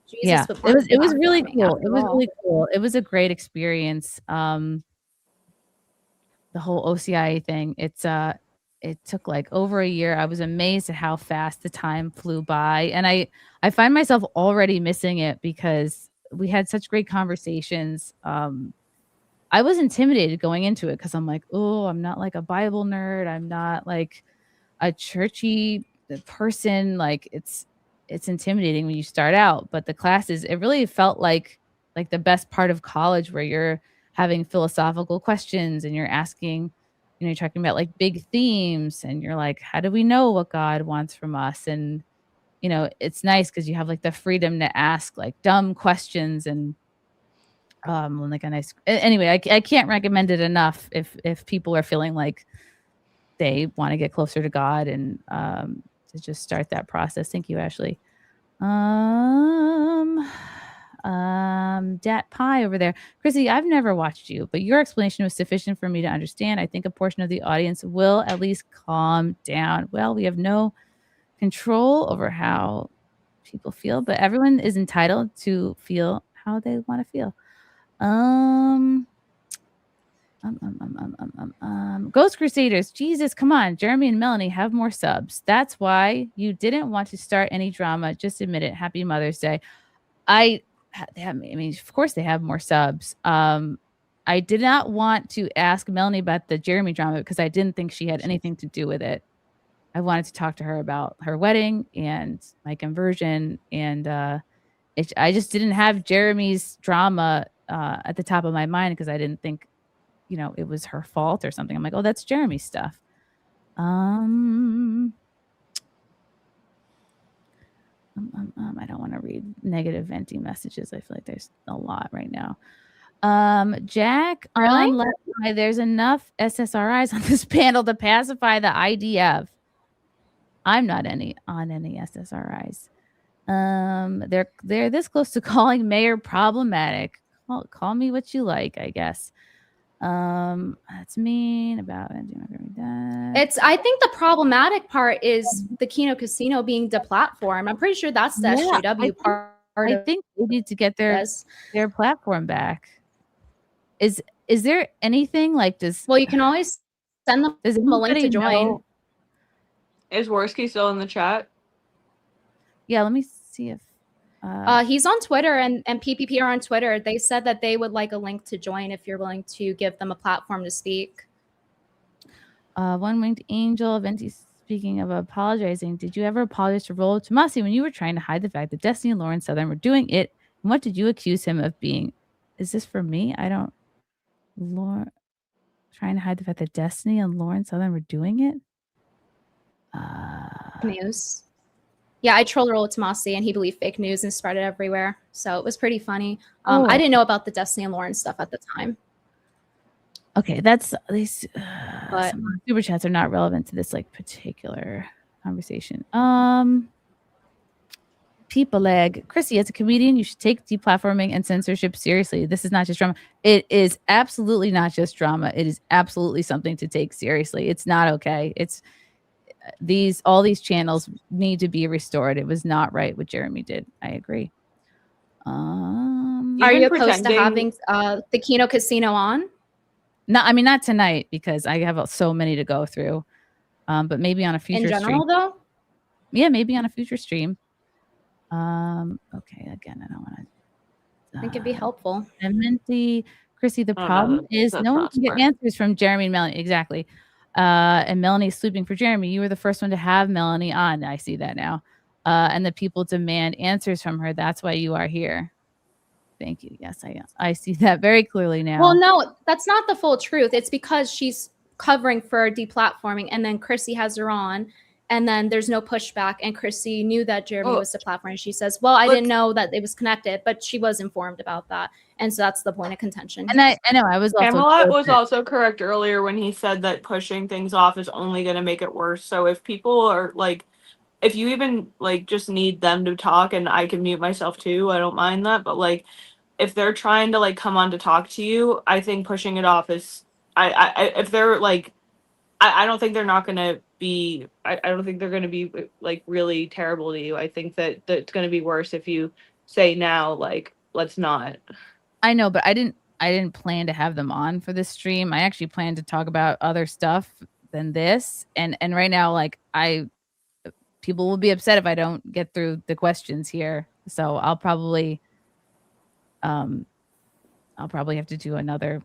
Jesus, Yeah. but It was not really farming cool. after It was all. really cool. It was a great experience. The whole OCIA thing. It took like over a year. I was amazed at how fast the time flew by. And I find myself already missing it because we had such great conversations. I was intimidated going into it because I'm like, oh, I'm not like a Bible nerd. I'm not like a churchy person. Like it's intimidating when you start out. But the classes, it really felt like the best part of college where you're having philosophical questions and you're asking, you're talking about like big themes and you're like, how do we know what God wants from us? And, it's nice because you have like the freedom to ask like dumb questions and like a nice, anyway, I can't recommend it enough if people are feeling like they want to get closer to God and to just start that process. Thank you, Ashley. Dat Pie over there. Chrissy, I've never watched you, but your explanation was sufficient for me to understand. I think a portion of the audience will at least calm down. Well, we have no control over how people feel, but everyone is entitled to feel how they want to feel. Ghost Crusaders, Jesus, come on. Jeremy and Melanie have more subs. That's why you didn't want to start any drama. Just admit it. Happy Mother's Day. I mean, of course they have more subs. I did not want to ask Melanie about the Jeremy drama because I didn't think she had anything to do with it. I wanted to talk to her about her wedding and my conversion, and I just didn't have Jeremy's drama at the top of my mind because I didn't think, it was her fault or something. I'm like, oh, that's Jeremy's stuff. I don't want to read negative venting messages. I feel like there's a lot right now. Jack, Really? There's enough SSRIs on this panel to pacify the IDF. I'm not on any SSRIs. They're this close to calling Mayor problematic. Well, call me what you like, I guess. That's mean about I think the problematic part is the Kino Casino being deplatformed. I'm pretty sure that's the SJW part part I of think they need to get this. their platform back. Is there anything like this? Well, you can always send them Does a link anybody to join. know? Is Worski still in the chat? Yeah, let me see if He's on Twitter and PPP are on Twitter. They said that they would like a link to join if you're willing to give them a platform to speak. One Winged Angel, Venti, speaking of apologizing, did you ever apologize to Rollo Tomasi when you were trying to hide the fact that Destiny and Lauren Southern were doing it? And what did you accuse him of being? Is this for me? I don't. Lauren trying to hide the fact that Destiny and Lauren Southern were doing it? News. Yeah, I trolled Rollo Tomasi and he believed fake news and spread it everywhere. So it was pretty funny. I didn't know about the Destiny and Lauren stuff at the time. Okay, that's these But some super chats are not relevant to this like particular conversation. People leg. Chrissy, as a comedian, you should take deplatforming and censorship seriously. This is not just drama. It is absolutely not just drama. It is absolutely something to take seriously. It's not okay. It's all these channels need to be restored. It was not right what Jeremy did. I agree. are you opposed to having the Kino Casino on? No, I mean not tonight because I have so many to go through. But maybe on a future In general, stream. though? Yeah, maybe on a future stream. Okay, again, I don't want to. I think it'd be helpful. And Minty, Chrissy, the problem is no one can get answers from Jeremy and Melanie. Exactly. And Melanie's sleeping for Jeremy. You were the first one to have Melanie on. I see that now. And the people demand answers from her. That's why you are here. Thank you. Yes, I see that very clearly now. Well, no, that's not the full truth. It's because she's covering for deplatforming, and then Chrissy has her on, and then there's no pushback. And Chrissy knew that Jeremy was deplatforming. She says, "Well, I didn't know that it was connected," but she was informed about that, and so that's the point of contention. And I know I was also Camelot was also correct earlier when he said that pushing things off is only going to make it worse. So if people are like, if you even like just need them to talk, and I can mute myself too, I don't mind that. But like, if they're trying to like come on to talk to you, I think pushing it off is, if they're like, I don't think they're not going to be, I don't think they're going to be like really terrible to you. I think that it's going to be worse if you say now, like, let's not. I know, but I didn't plan to have them on for this stream. I actually planned to talk about other stuff than this. And right now, like people will be upset if I don't get through the questions here. So I'll probably have to do another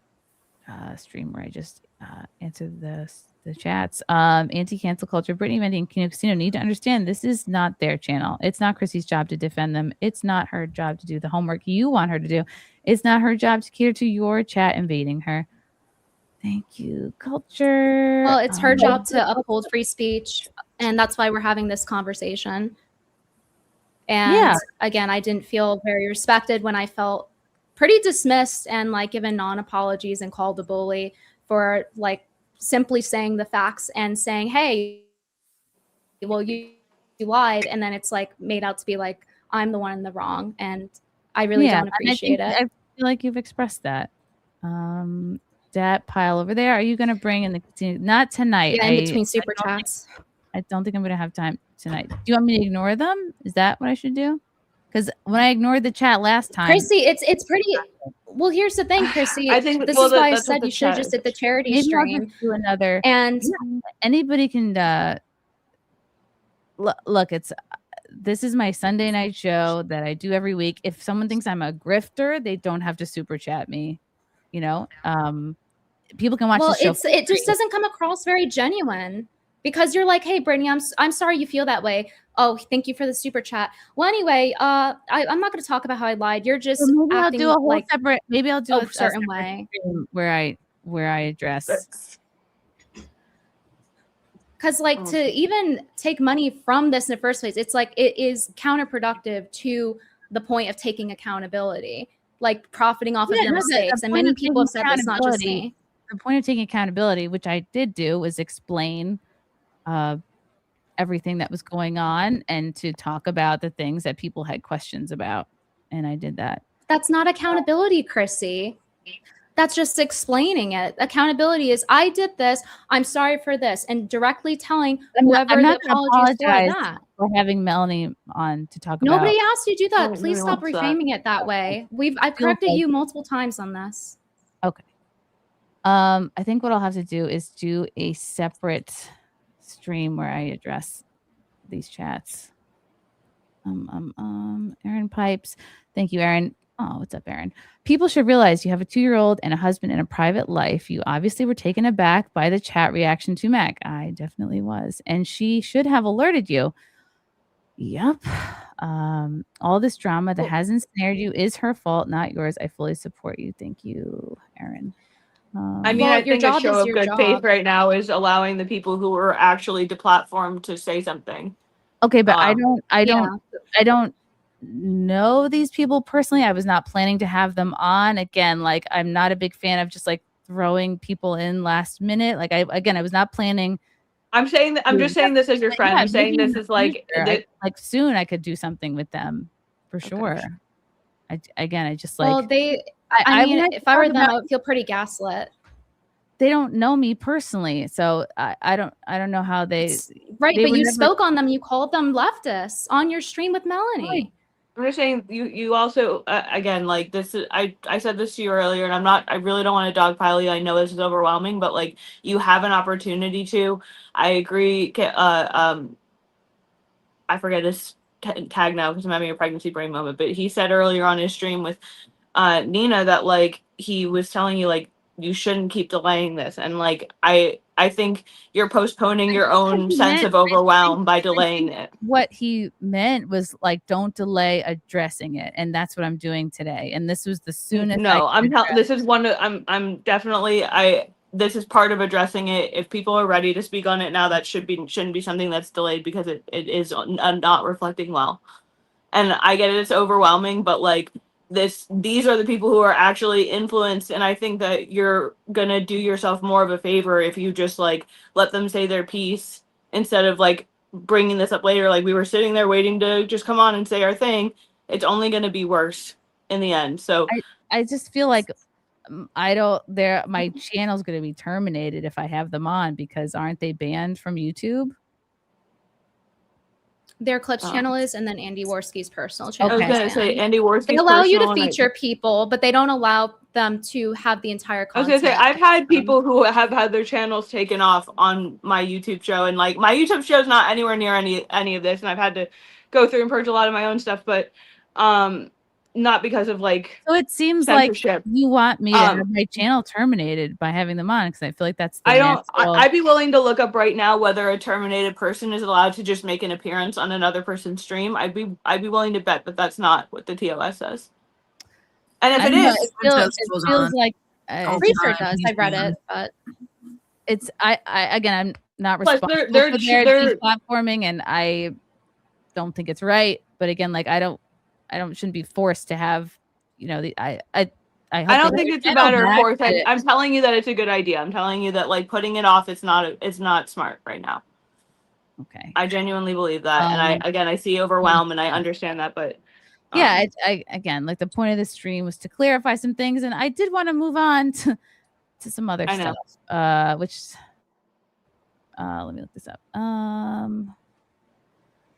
stream where I just answer the chats. Anti-cancel culture, Brittany, Wendy, and Kino Casino need to understand this is not their channel. It's not Chrissy's job to defend them. It's not her job to do the homework you want her to do. It's not her job to cater to your chat invading her. Thank you, culture. Well, it's her job to uphold free speech, and that's why we're having this conversation. And again, I didn't feel very respected when I felt pretty dismissed and like given non-apologies and called a bully for like simply saying the facts and saying, hey, well, you lied. And then it's like made out to be like, I'm the one in the wrong. And I really don't appreciate it. I feel like you've expressed that. That pile over there. Are you going to bring in the, not tonight. Yeah, in between super chats. I don't think I'm going to have time tonight. Do you want me to ignore them? Is that what I should do? Because when I ignored the chat last time, Chrissy, it's pretty. Well, here's the thing, Chrissy. I think this is why I said you should have just did the charity maybe stream. I'll just do another. And anybody can look. This is my Sunday night show that I do every week. If someone thinks I'm a grifter, they don't have to super chat me. You know, people can watch the show. It just doesn't come across very genuine. Because you're like, hey, Brittany, I'm sorry you feel that way. Oh, thank you for the super chat. Well, anyway, I'm not going to talk about how I lied. You're just acting I'll do a whole like separate. Maybe I'll do a certain way where I address. Because like to even take money from this in the first place, it's like it is counterproductive to the point of taking accountability, like profiting off of your mistakes. And many people have said this, not just me. The point of taking accountability, which I did do, was explain everything that was going on and to talk about the things that people had questions about. And I did that. That's not accountability, Chrissy. That's just explaining it. Accountability is I did this, I'm sorry for this, and directly telling whoever I'm the not going to apology is for apologize that. for having Melanie on to talk Nobody about. asked you to do that. Oh, Please nobody stop wants that. reframing it that way. I've Feels corrected like- you multiple times on this. Okay. I think what I'll have to do is do a separate stream where I address these chats. Aaron Pipes. Thank you, Aaron. Oh, what's up, Aaron? People should realize you have a 2-year-old and a husband and a private life. You obviously were taken aback by the chat reaction to Mac. I definitely was. And she should have alerted you. Yep. All this drama that has ensnared you is her fault, not yours. I fully support you. Thank you, Aaron. I mean, I think a show of good faith right now is allowing the people who are actually deplatformed to say something. Okay, but I Yeah. don't know these people personally. I was not planning to have them on. Again, like I'm not a big fan of just like throwing people in last minute. Like I was not planning. I'm saying that I'm just saying this as your friend. Yeah, I'm saying maybe in this the is like future, like soon I could do something with them for sure. I just like Well, I mean, would if I were talk them, I about- would feel pretty gaslit. they don't know me personally, so I don't know how they Right, they but were you never- spoke on them. You called them leftists on your stream with Melanie. I'm just saying you also again like this is I said this to you earlier and I really don't want to dogpile you. I know this is overwhelming, but like you have an opportunity to. I agree. I forget his tag now because I'm having a pregnancy brain moment. But he said earlier on his stream with Nina that like he was telling you like you shouldn't keep delaying this, and like I think you're postponing your own sense of overwhelm by delaying it. What he meant was like don't delay addressing it, and that's what I'm doing today. And this was the soonest. No, I could this is one of I'm definitely this is part of addressing it. If people are ready to speak on it now, that shouldn't be something that's delayed because it is not reflecting well. And I get it, it's overwhelming, but like these are the people who are actually influenced, and I think that you're gonna do yourself more of a favor if you just like let them say their piece instead of like bringing this up later. Like we were sitting there waiting to just come on and say our thing. It's only gonna be worse in the end. So I just feel like my channel's going to be terminated if I have them on because aren't they banned from YouTube? Their Clips channel is, and then Andy Worski's personal channel. I was gonna say Andy Worski's They allow you to personal and I- feature people, but they don't allow them to have the entire I was content. gonna say I've had people who have had their channels taken off on my YouTube show, and like my YouTube show is not anywhere near any of this, and I've had to go through and purge a lot of my own stuff, but not because of like So it seems censorship. like you want me to have my channel terminated by having them on because I feel like that's the I'd be willing to look up right now whether a terminated person is allowed to just make an appearance on another person's stream. I'd be willing to bet that that's not what the TOS says. And if I it don't know, is, it feels like Research does. I read it, but it's again I'm not Plus, responsible they're- for their they're- deplatforming, and I don't think it's right. But again, like I shouldn't be forced to have I don't think it's a matter of course. I'm telling you that it's a good idea. I'm telling you that like putting it off, it's not smart right now. Okay. I genuinely believe that, and I see overwhelm, and I understand that, but yeah, I again, like the point of the stream was to clarify some things, and I did want to move on to some other I know. stuff. Which let me look this up.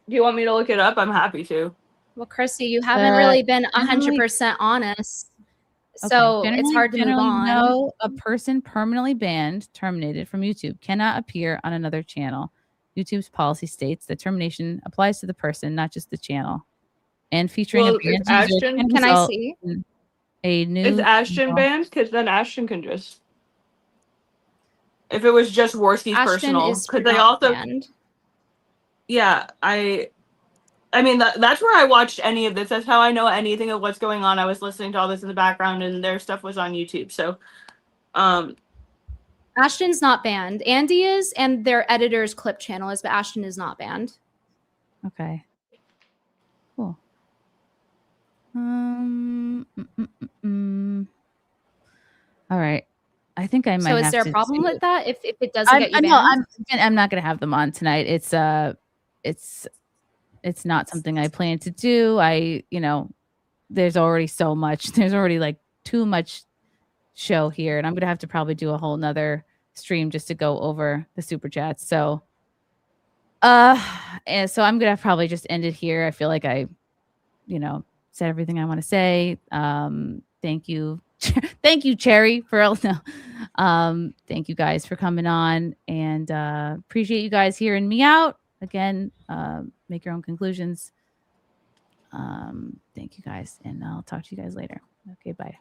Do you want me to look it up? I'm happy to. well, Chrissy, you haven't really been 100% honest, so it's hard to move generally, on. No, a person permanently banned, terminated from YouTube cannot appear on another channel. YouTube's policy states that termination applies to the person, not just the channel. And featuring Well, a banned is Ashton- user can I result see? in a new Is Ashton channel. banned? Because then Ashton can just. If it was just Worski's Ashton personal, is because they not also. banned. Yeah, I mean that's where I watched any of this. That's how I know anything of what's going on. I was listening to all this in the background, and their stuff was on YouTube. So, Ashton's not banned. Andy is, and their editor's clip channel is, but Ashton is not banned. Okay. Cool. All right. I think I might. So is have there a to problem do- with that? If it doesn't get you banned? No, I'm not going to have them on tonight. It's not something I plan to do. There's already so much. There's already like too much show here, and I'm gonna have to probably do a whole nother stream just to go over the super chats. So and so I'm gonna probably just end it here. I feel like I, said everything I want to say. Thank you. Thank you, Cherry, for thank you guys for coming on, and appreciate you guys hearing me out. Again, make your own conclusions. Thank you guys, and I'll talk to you guys later. Okay, bye.